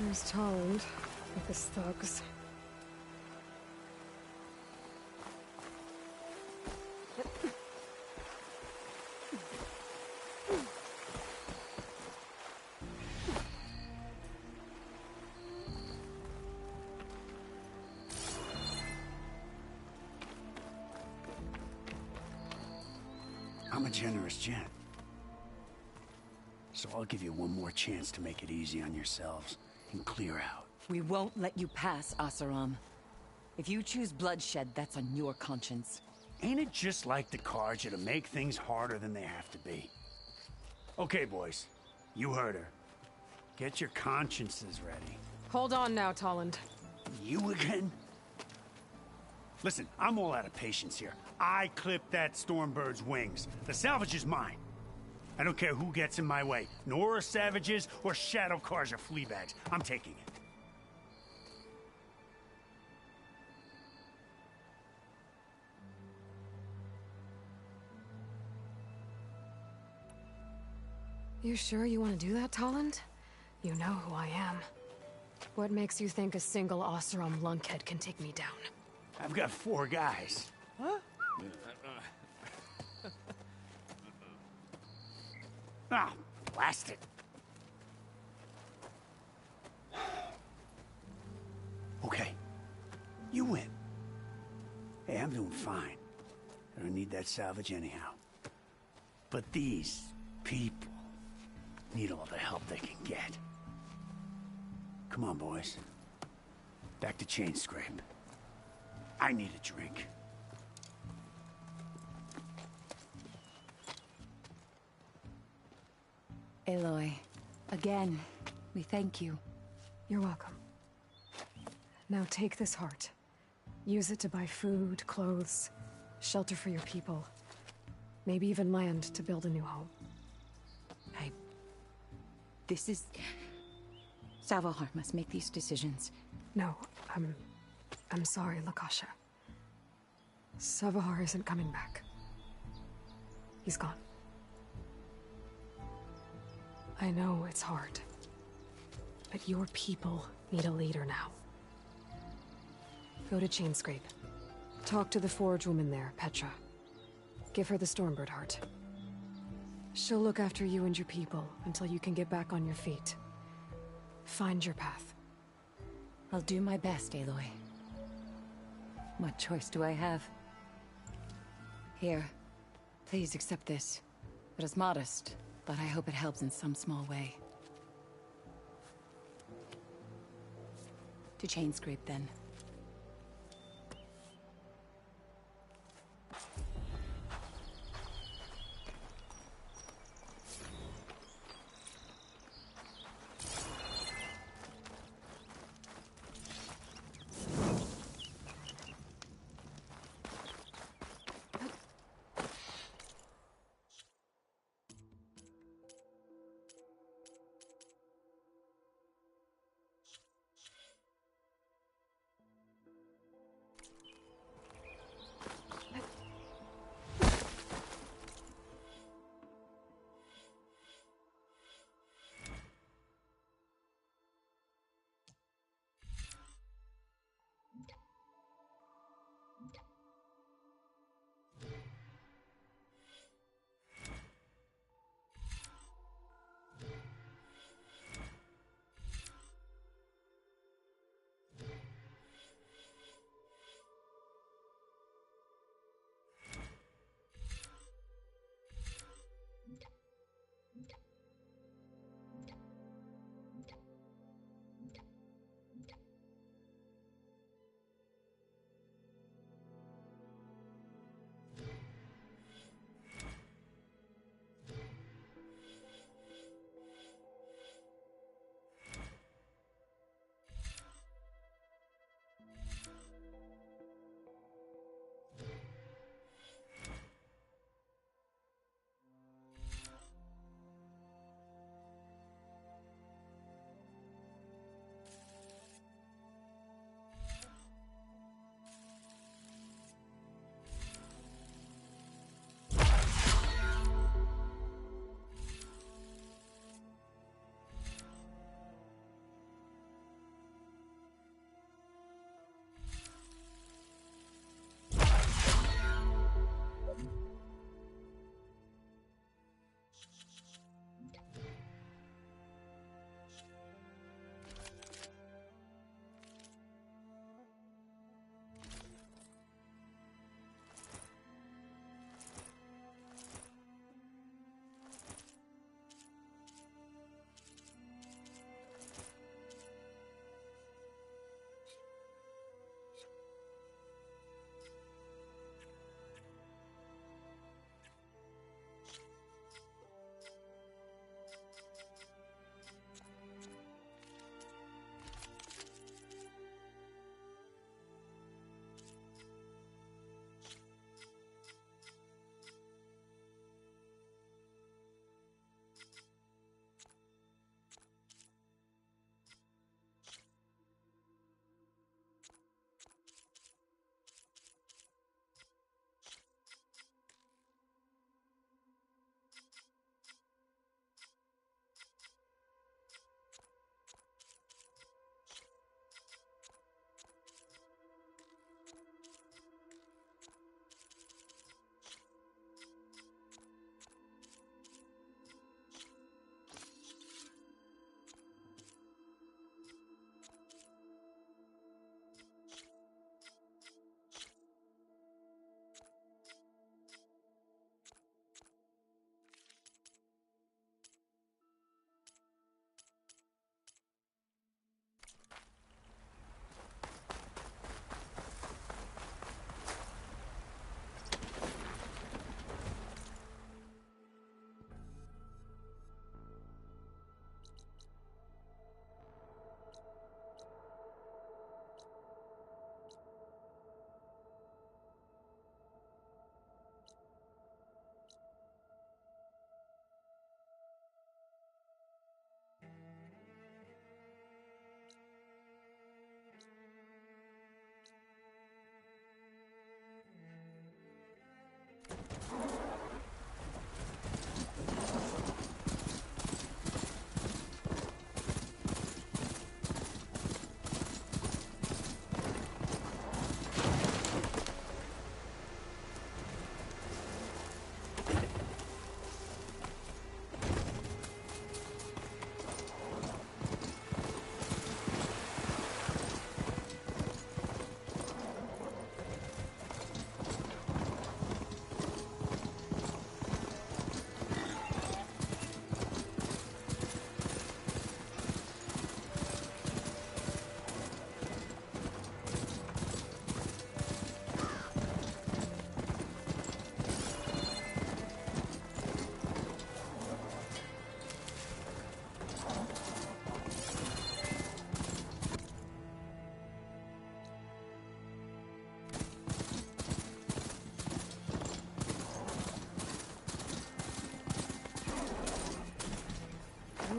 Speaker 1: There's Tolland with his thugs.
Speaker 8: I'm a generous gent. So I'll give you one more chance to make it easy on yourselves and clear out.
Speaker 12: We won't let you pass, Oseram. If you choose bloodshed, that's on your conscience.
Speaker 8: Ain't it just like the Carja to make things harder than they have to be? Okay, boys. You heard her. Get your consciences ready.
Speaker 1: Hold on now, Tolland.
Speaker 8: You again? Listen, I'm all out of patience here. I clipped that Stormbird's wings. The salvage is mine. I don't care who gets in my way. Nora savages or Shadow Carja fleabags. I'm taking it.
Speaker 1: You sure you want to do that, Tolland? You know who I am. What makes you think a single Oseram lunkhead can take me down?
Speaker 8: I've got 4 guys.
Speaker 1: Huh?
Speaker 8: Ah, blast it. Okay. You win. Hey, I'm doing fine. I don't need that salvage anyhow. But these people need all the help they can get. Come on, boys. Back to Chainscrape. I need a drink.
Speaker 12: Aloy, again, we thank you.
Speaker 1: You're welcome. Now take this heart. Use it to buy food, clothes, shelter for your people. Maybe even land to build a new home.
Speaker 12: This is... Savohar must make these decisions.
Speaker 1: No, I'm sorry, Lakasha. Savohar isn't coming back. He's gone. I know it's hard, but your people need a leader now. Go to Chainscrape. Talk to the forge woman there, Petra. Give her the Stormbird heart. She'll look after you and your people until you can get back on your feet. Find your path.
Speaker 12: I'll do my best, Aloy. What choice do I have? Here, please accept this. It is modest, but I hope it helps in some small way. To Chainscrape, then.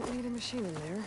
Speaker 1: Don't need a machine in there.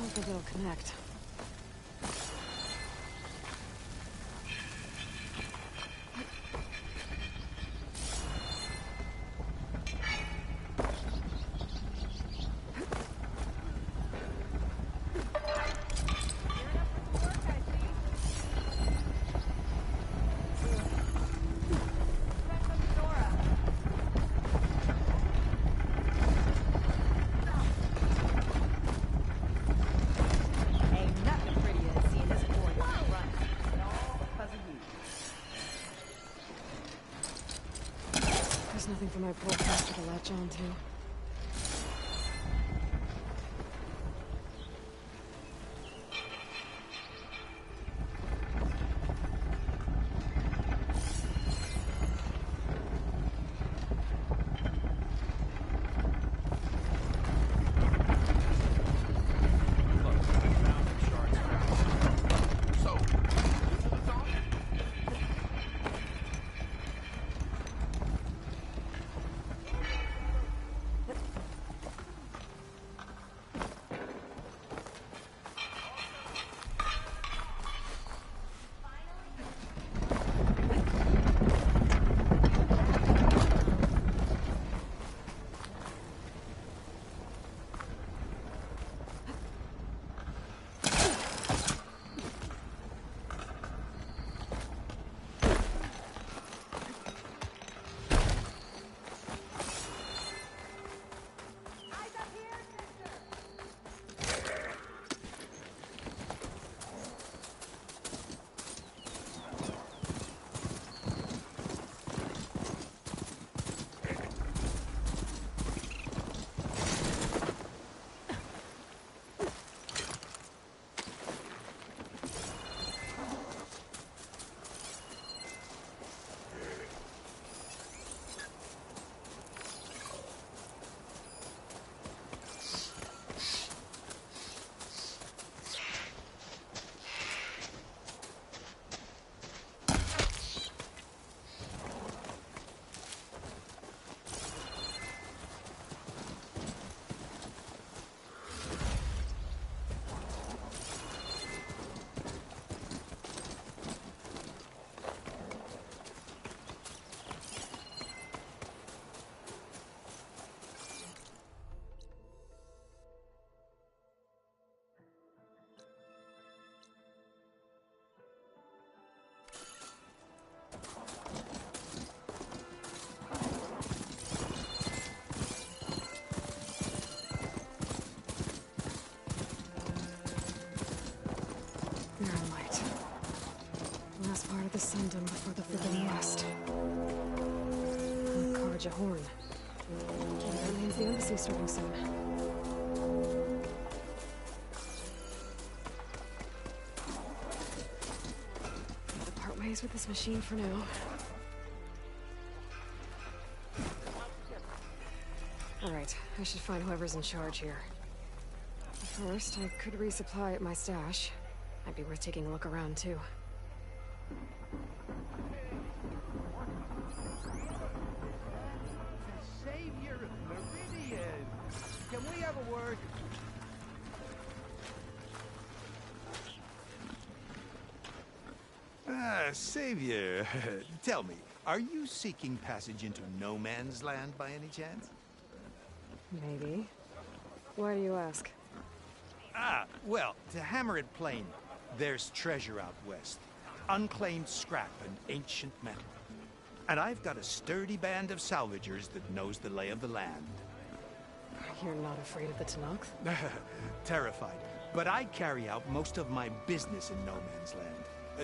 Speaker 1: I think it'll connect. Nothing for my poor caster to latch on to. send them before the Forbidden West. Karja Horn. That means the embassy's starting soon. Gotta part ways with this machine for now. Alright, I should find whoever's in charge here. First, I could resupply at my stash. Might be worth taking a look around, too.
Speaker 9: Savior of Meridian! Can we have a word?
Speaker 2: Savior, tell me, are you seeking passage into no man's land by any chance?
Speaker 1: Maybe. Why do you ask?
Speaker 9: Well, to hammer it plain, there's treasure out west. Unclaimed scrap and ancient metal. And I've got a sturdy band of salvagers that knows the lay of the land.
Speaker 1: You're not afraid of the Tenakth?
Speaker 9: Terrified. But I carry out most of my business in no man's land.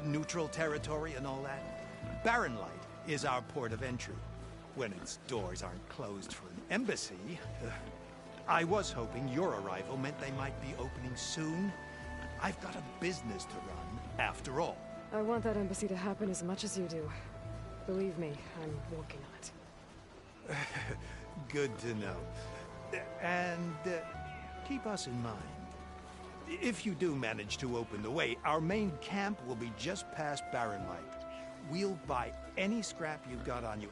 Speaker 9: Neutral territory and all that. Barren Light is our port of entry. When its doors aren't closed for an embassy. I was hoping your arrival meant they might be opening soon. I've got a business to run, after all.
Speaker 1: I want that embassy to happen as much as you do. Believe me, I'm working on it.
Speaker 9: Good to know. And keep us in mind. If you do manage to open the way, our main camp will be just past Barren Light. We'll buy any scrap you've got on you.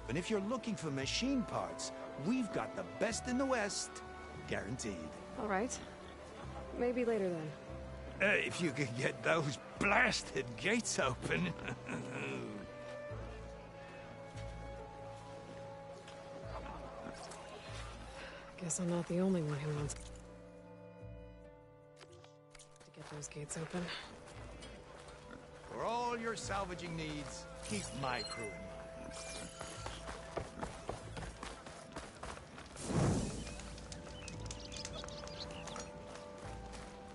Speaker 9: And if you're looking for machine parts, we've got the best in the West. Guaranteed.
Speaker 1: All right. Maybe later then.
Speaker 9: If you could get those blasted gates open.
Speaker 1: Guess I'm not the only one who wants to get those gates open.
Speaker 9: For all your salvaging needs, keep my crew in mind.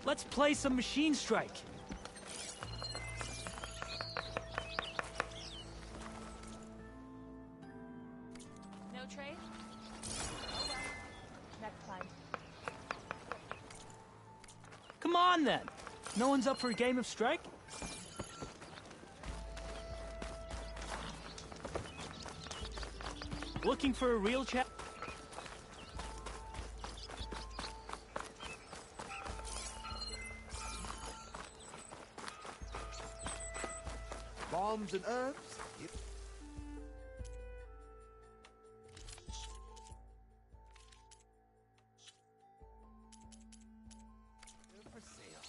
Speaker 10: Let's play some Machine Strike.
Speaker 14: No trade? Oh well. Next time.
Speaker 10: Come on then. No one's up for a game of Strike? Looking for a real chat?
Speaker 9: Bombs and herbs? Yep. For sale.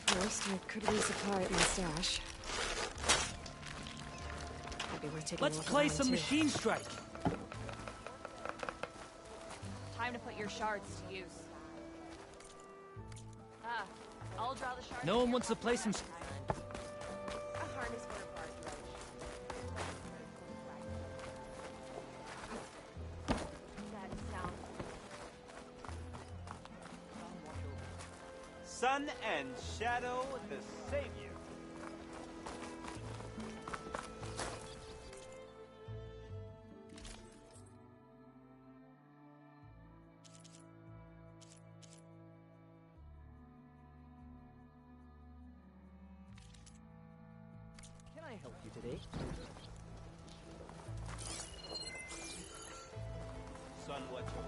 Speaker 1: First, I could resupply at my stash. Might be worth taking
Speaker 10: Let's
Speaker 1: a look
Speaker 10: play
Speaker 1: around,
Speaker 10: some
Speaker 1: too.
Speaker 10: Machine Strike.
Speaker 14: Time to put your shards to use. I'll draw the shards.
Speaker 10: No one wants to play some...
Speaker 14: A harness for a barge wrench. That sounds...
Speaker 15: Sun and Shadow, the Savior.
Speaker 3: Can I help you today?
Speaker 15: Sun, what's your...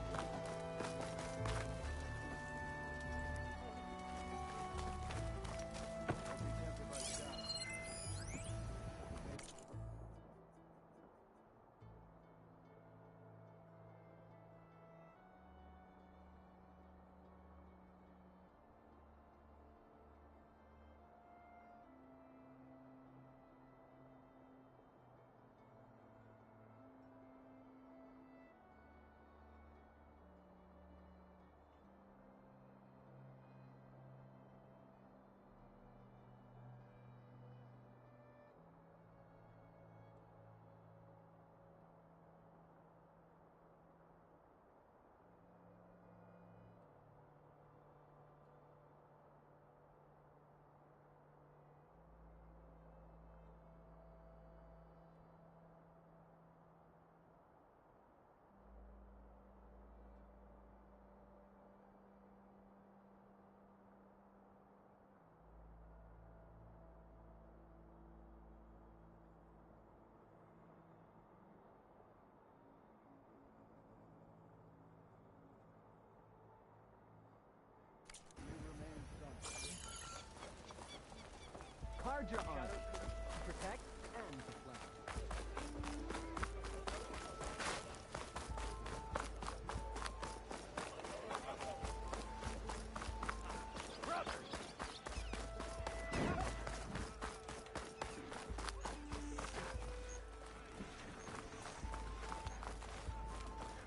Speaker 3: Carja on it. To protect and deflect.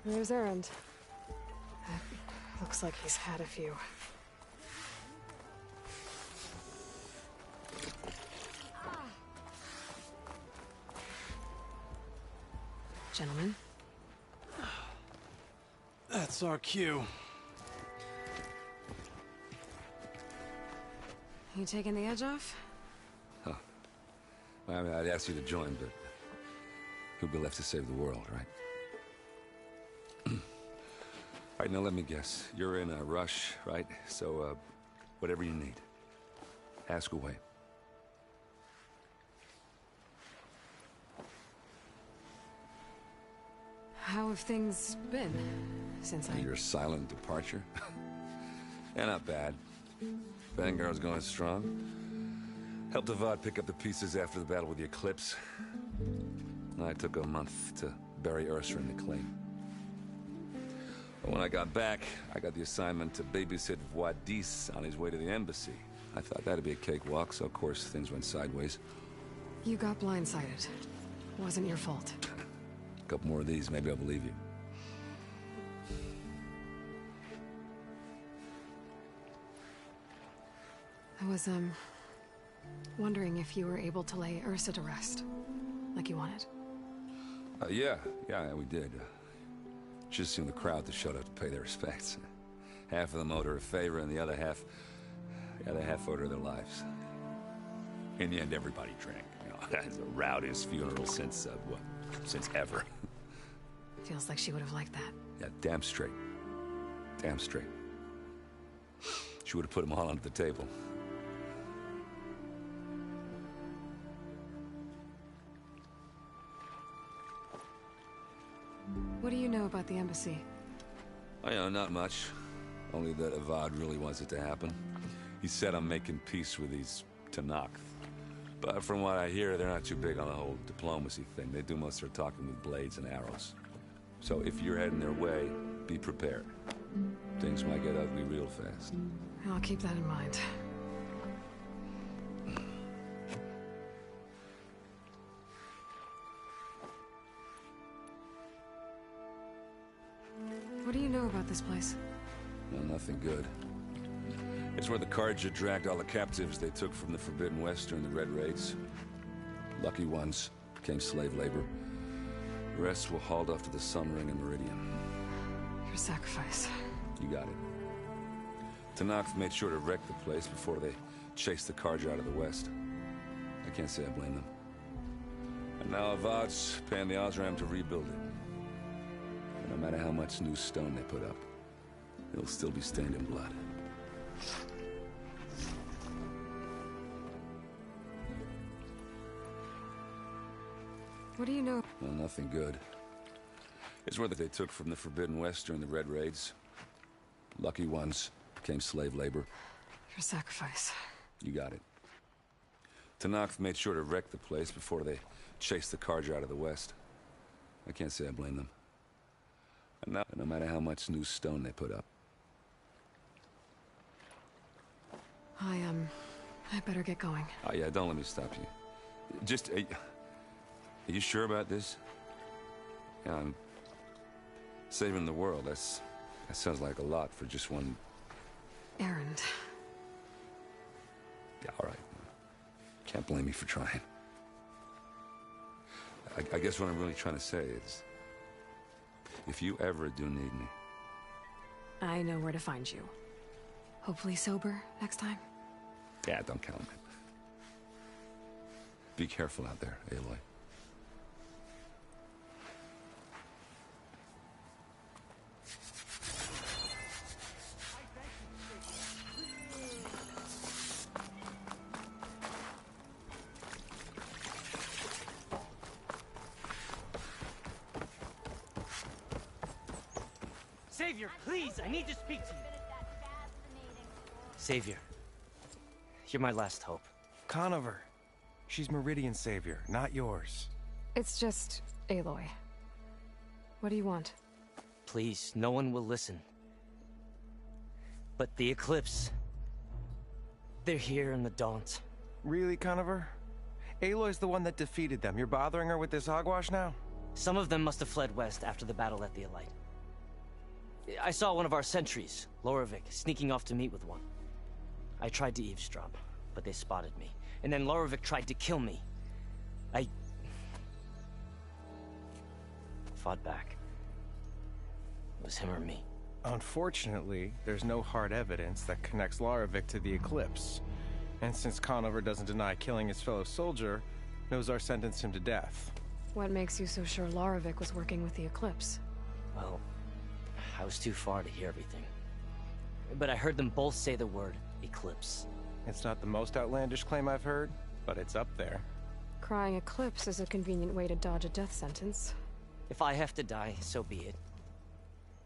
Speaker 1: There's Erend. Looks like he's had a few. Gentlemen.
Speaker 11: That's our cue.
Speaker 1: You taking the edge off?
Speaker 16: Huh. Well, I mean, I'd ask you to join, but who'd be left to save the world, right? All right, now let me guess. You're in a rush, right? So, whatever you need, ask away.
Speaker 1: How have things been since
Speaker 16: Your silent departure? Yeah, not bad. Vanguard's going strong. Helped Avad pick up the pieces after the battle with the Eclipse. I took a month to bury Ursa in the claim. But when I got back, I got the assignment to babysit Wadis on his way to the embassy. I thought that'd be a cakewalk, so of course things went sideways.
Speaker 1: You got blindsided. Wasn't your fault.
Speaker 16: A couple more of these, maybe I'll believe you.
Speaker 1: I was, wondering if you were able to lay Ursa to rest, like you wanted.
Speaker 16: Yeah, we did. Just seemed the crowd that showed up to pay their respects. Half of them owed her a favor, and the other half owed her their lives. In the end, everybody drank. You know, that's the rowdiest funeral since ever.
Speaker 1: Feels like she would have liked that.
Speaker 16: Yeah, damn straight. Damn straight. She would have put them all under the table.
Speaker 1: What do you know about the embassy?
Speaker 16: Oh, you know, not much. Only that Avad really wants it to happen. He said I'm making peace with these Tenakth. But from what I hear, they're not too big on the whole diplomacy thing. They do most of their talking with blades and arrows. So if you're heading their way, be prepared. Things might get ugly real fast.
Speaker 1: I'll keep that in mind. What do you know about this place?
Speaker 16: Well, nothing good. It's where the Carja dragged all the captives they took from the Forbidden West during the Red Raids. Lucky ones became slave labor. The rest were hauled off to the Sun Ring and Meridian.
Speaker 1: Your sacrifice.
Speaker 16: You got it. Tenakth made sure to wreck the place before they chased the Carja out of the West. I can't say I blame them. And now Avad's paying the Osram to rebuild it. And no matter how much new stone they put up, it'll still be stained in blood.
Speaker 1: What do you know?
Speaker 16: Well, nothing good. It's where they took from the Forbidden West during the Red Raids. Lucky ones became slave labor.
Speaker 1: Your sacrifice.
Speaker 16: You got it. Tenakth made sure to wreck the place before they chased the Carja out of the West. I can't say I blame them. And now, no matter how much new stone they put up.
Speaker 1: I better get going.
Speaker 16: Oh, yeah, don't let me stop you. Just, are you sure about this? Yeah, I'm saving the world. That sounds like a lot for just one...
Speaker 1: Erend.
Speaker 16: Yeah, all right. Can't blame me for trying. I guess what I'm really trying to say is, if you ever do need me...
Speaker 1: I know where to find you. Hopefully sober next time.
Speaker 16: Yeah, don't count on it. Be careful out there, Aloy.
Speaker 17: Savior, please, I need to speak to you. Savior, you're my last hope.
Speaker 10: Conover,
Speaker 18: She's Meridian's savior, not yours.
Speaker 1: It's just Aloy. What do you want?
Speaker 17: Please, no one will listen. But the Eclipse... they're here in the Daunt.
Speaker 18: Really, Conover? Aloy's the one that defeated them. You're bothering her with this hogwash now?
Speaker 17: Some of them must have fled west after the battle at the Elite. I saw one of our sentries, Lorovic, sneaking off to meet with one. I tried to eavesdrop, but they spotted me. And then Lorovic tried to kill me. I... fought back. It was him or me.
Speaker 18: Unfortunately, there's no hard evidence that connects Lorovic to the Eclipse. And since Conover doesn't deny killing his fellow soldier, Nozar sentenced him to death.
Speaker 1: What makes you so sure Lorovic was working with the Eclipse?
Speaker 17: Well, I was too far to hear everything. But I heard them both say the word Eclipse.
Speaker 18: It's not the most outlandish claim I've heard, but it's up there.
Speaker 1: Crying Eclipse is a convenient way to dodge a death sentence.
Speaker 17: If I have to die, so be it.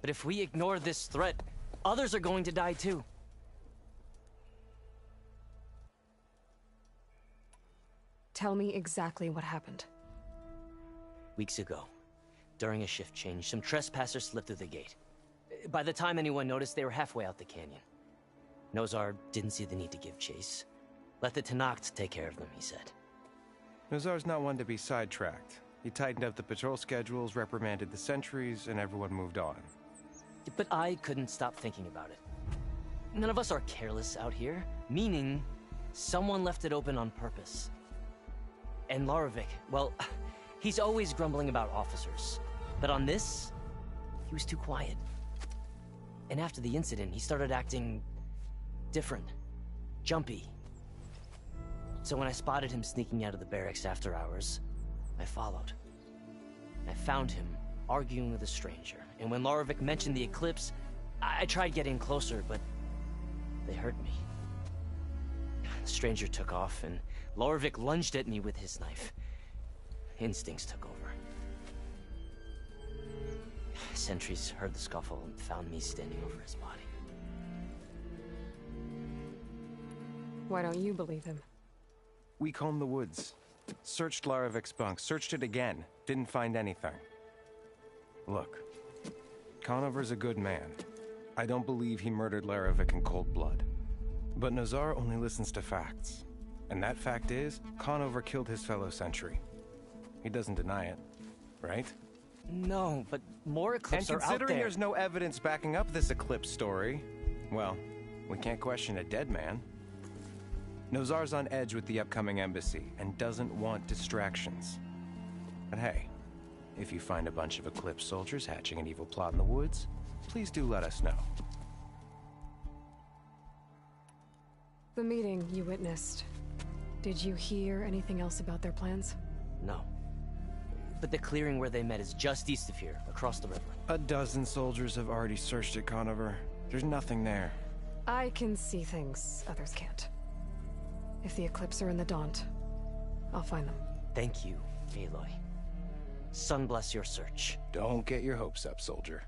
Speaker 17: But if we ignore this threat, others are going to die too.
Speaker 1: Tell me exactly what happened.
Speaker 17: Weeks ago, during a shift change, some trespassers slipped through the gate. By the time anyone noticed, they were halfway out the canyon. Nozar didn't see the need to give chase. Let the Tenakth take care of them, he said.
Speaker 18: Nozar's not one to be sidetracked. He tightened up the patrol schedules, reprimanded the sentries, and everyone moved on.
Speaker 17: But I couldn't stop thinking about it. None of us are careless out here, meaning someone left it open on purpose. And Lorovic, well, he's always grumbling about officers. But on this, he was too quiet. And after the incident, he started acting different, jumpy. So when I spotted him sneaking out of the barracks after hours, I followed. I found him arguing with a stranger. And when Lorovic mentioned the Eclipse, I tried getting closer, but they hurt me. The stranger took off, and Lorovic lunged at me with his knife. Instincts took over. Sentries heard the scuffle and found me standing over his body.
Speaker 1: Why don't you believe him?
Speaker 18: We combed the woods. Searched Larovic's bunk, searched it again. Didn't find anything. Look, Conover's a good man. I don't believe he murdered Larovic in cold blood. But Nozar only listens to facts. And that fact is, Conover killed his fellow sentry. He doesn't deny it, right?
Speaker 17: No, but more Eclipse are out there.
Speaker 18: And considering there's no evidence backing up this Eclipse story, well, we can't question a dead man. Nozar's on edge with the upcoming embassy and doesn't want distractions. But hey, if you find a bunch of Eclipse soldiers hatching an evil plot in the woods, please do let us know.
Speaker 1: The meeting you witnessed. Did you hear anything else about their plans?
Speaker 17: No. But the clearing where they met is just east of here, across the river.
Speaker 18: A dozen soldiers have already searched it, Conover. There's nothing there.
Speaker 1: I can see things others can't. If the Eclipse are in the Daunt, I'll find them.
Speaker 17: Thank you, Aloy. Sun bless your search.
Speaker 18: Don't get your hopes up, soldier.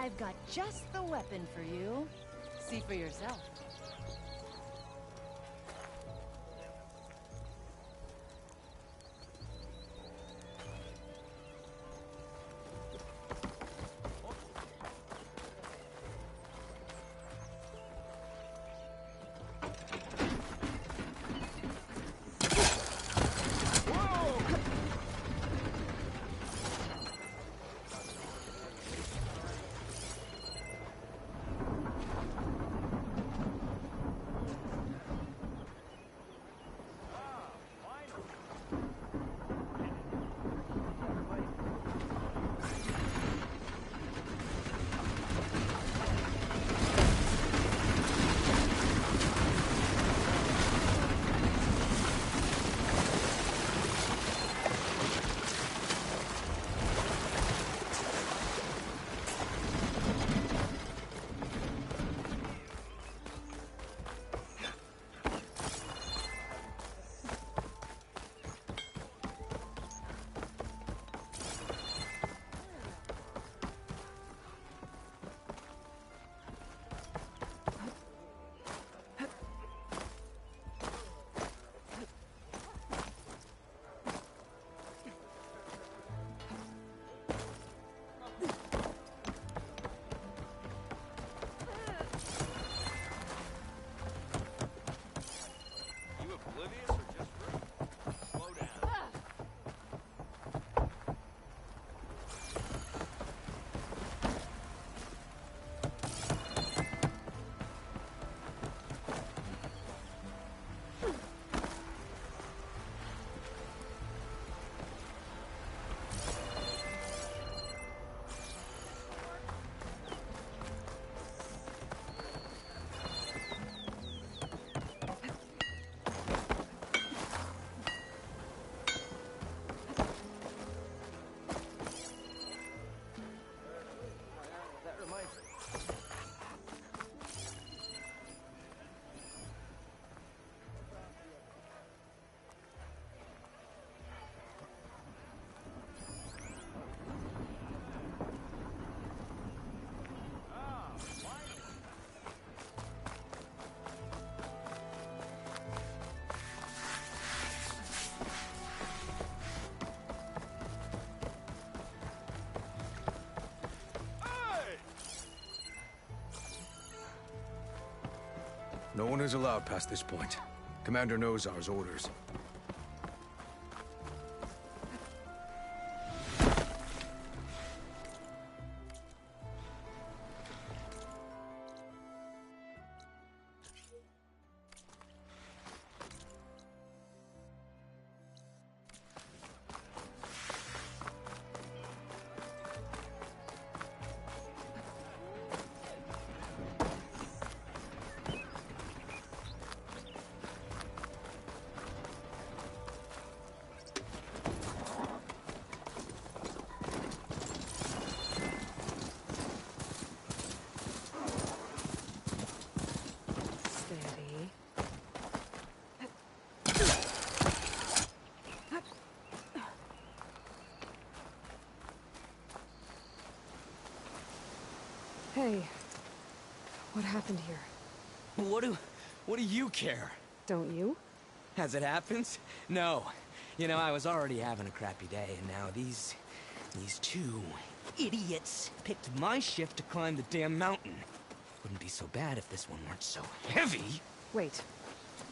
Speaker 19: I've got just the weapon for you. See for yourself.
Speaker 20: No one is allowed past this point. Commander knows our orders.
Speaker 1: Hey, what happened here?
Speaker 17: What do you care?
Speaker 1: Don't you?
Speaker 17: As it happens? No. You know, I was already having a crappy day, and now these two idiots picked my shift to climb the damn mountain. Wouldn't be so bad if this one weren't so heavy.
Speaker 1: Wait,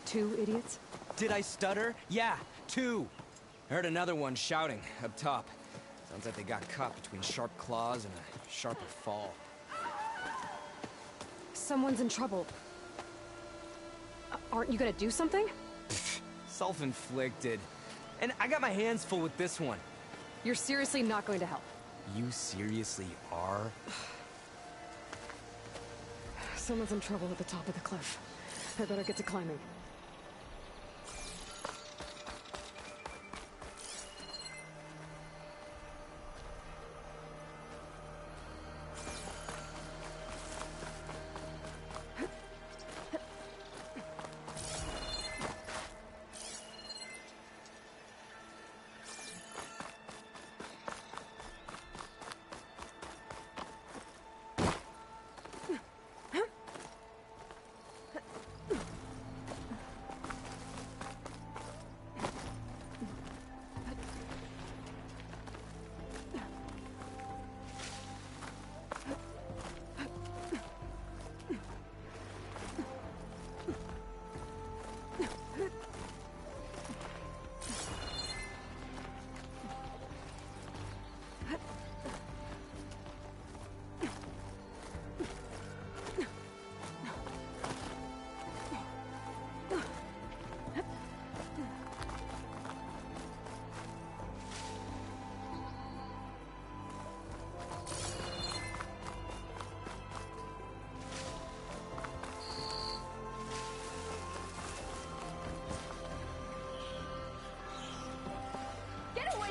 Speaker 1: 2 idiots?
Speaker 17: Did I stutter? Yeah, 2. I heard another one shouting up top. Sounds like they got caught between sharp claws and a sharper fall.
Speaker 1: Someone's in trouble. Aren't you gonna do something?
Speaker 17: Self-inflicted. And I got my hands full with this one.
Speaker 1: You're seriously not going to help?
Speaker 17: You seriously are?
Speaker 1: Someone's in trouble at the top of the cliff. I better get to climbing.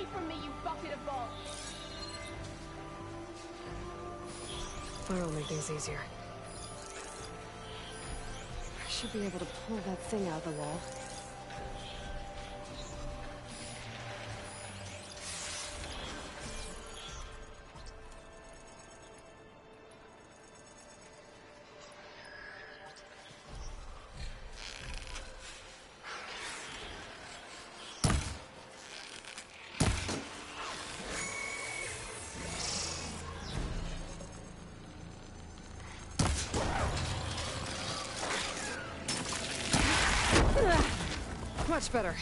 Speaker 14: away from me, you bucket of balls!
Speaker 1: Fire'll make things easier. I should be able to pull that thing out of the wall. Much better.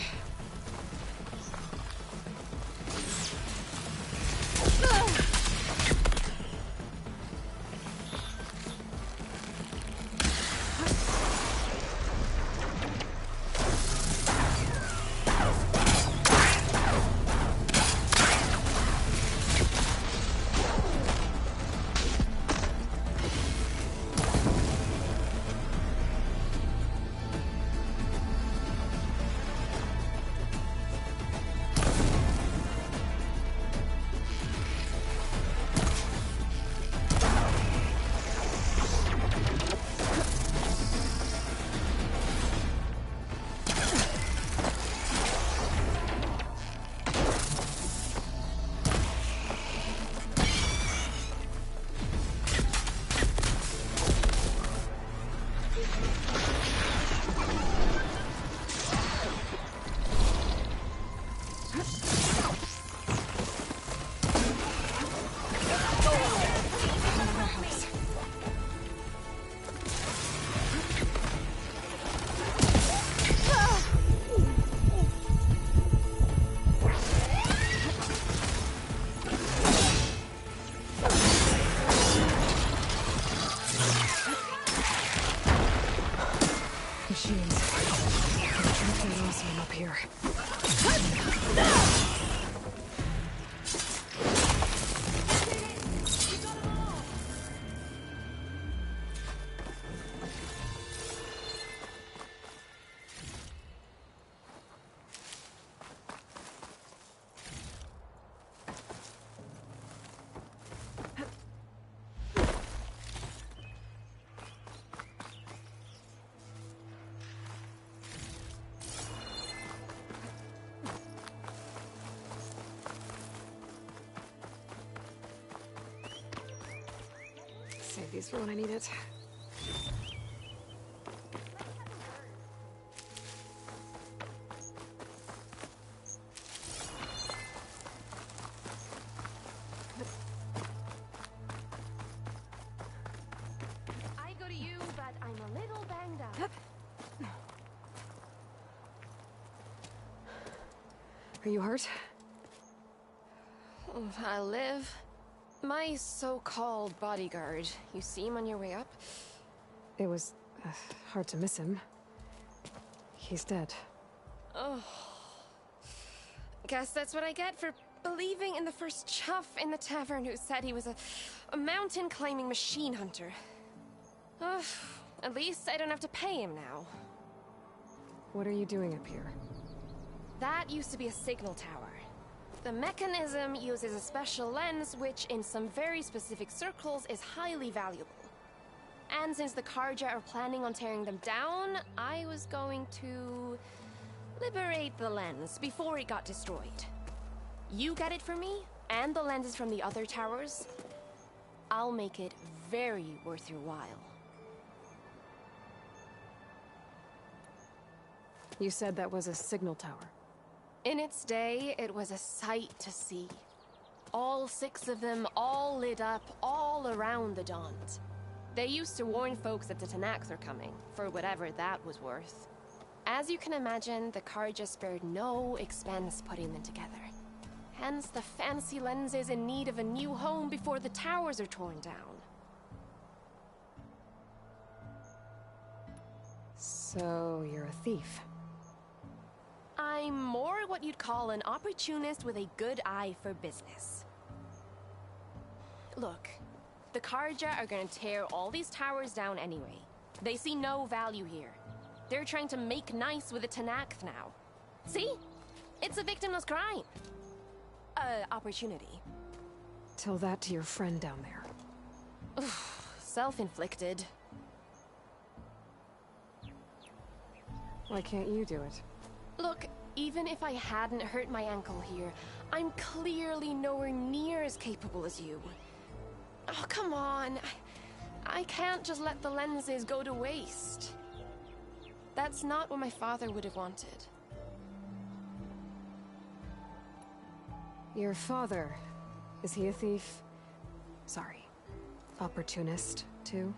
Speaker 1: Save these for when I need it.
Speaker 14: I go to you, but I'm a little banged up.
Speaker 1: Are you hurt?
Speaker 21: I live. My so-called bodyguard. You see him on your way up?
Speaker 1: It was hard to miss him. He's dead.
Speaker 21: Oh. Guess that's what I get for believing in the first chuff in the tavern who said he was a mountain-climbing machine hunter. At least I don't have to pay him now.
Speaker 1: What are you doing up here?
Speaker 21: That used to be a signal tower. The mechanism uses a special lens which, in some very specific circles, is highly valuable. And since the Carja are planning on tearing them down, I was going to liberate the lens before it got destroyed. You get it for me, and the lenses from the other towers. I'll make it very worth your while.
Speaker 1: You said that was a signal tower.
Speaker 21: In its day, it was a sight to see. All 6 of them, all lit up, all around the Dons. They used to warn folks that the Tenakth are coming, for whatever that was worth. As you can imagine, the Carja spared no expense putting them together. Hence the fancy lenses in need of a new home before the towers are torn down.
Speaker 1: So, you're a thief.
Speaker 21: I'm more what you'd call an opportunist with a good eye for business. Look, the Carja are gonna tear all these towers down anyway. They see no value here. They're trying to make nice with the Tenakth now. See? It's a victimless crime. opportunity.
Speaker 1: Tell that to your friend down there.
Speaker 21: Self-inflicted.
Speaker 1: Why can't you do it?
Speaker 21: Look, even if I hadn't hurt my ankle here, I'm clearly nowhere near as capable as you. Oh, come on. I can't just let the lenses go to waste. That's not what my father would have wanted.
Speaker 1: Your father, is he a thief? Sorry, opportunist, too?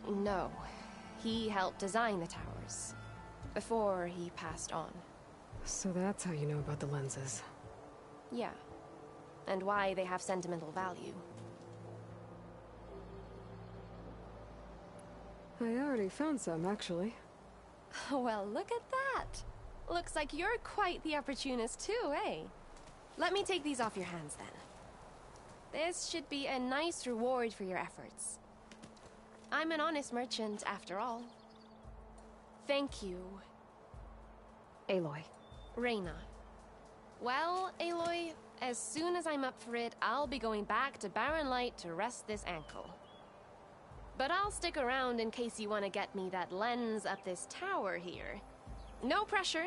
Speaker 21: No. He helped design the towers. Before he passed on.
Speaker 1: So that's how you know about the lenses.
Speaker 21: Yeah. And why they have sentimental value.
Speaker 1: I already found some, actually.
Speaker 21: Well, look at that! Looks like you're quite the opportunist too, eh? Let me take these off your hands then. This should be a nice reward for your efforts. I'm an honest merchant, after all. Thank you.
Speaker 1: Aloy.
Speaker 21: Reyna. Well, Aloy, as soon as I'm up for it, I'll be going back to Barren Light to rest this ankle. But I'll stick around in case you want to get me that lens up this tower here. No pressure.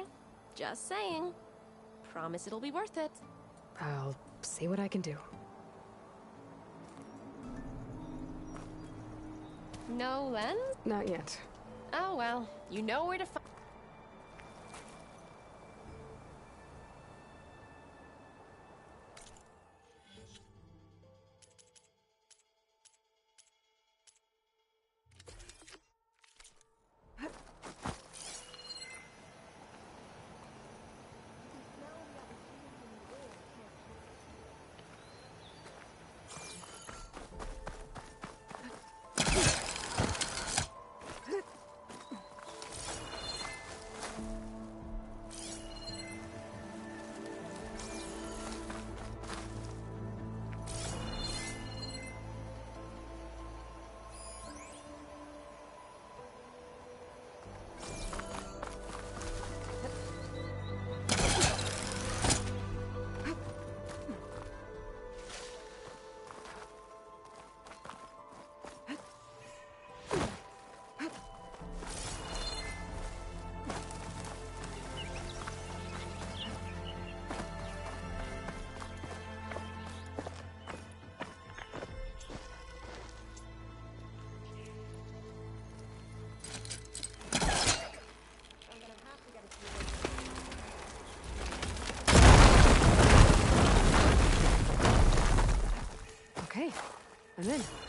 Speaker 21: Just saying. Promise it'll be worth it.
Speaker 1: I'll see what I can do.
Speaker 21: No lens?
Speaker 1: Not yet.
Speaker 21: Oh well, you know where to find.
Speaker 1: Okay, I'm in.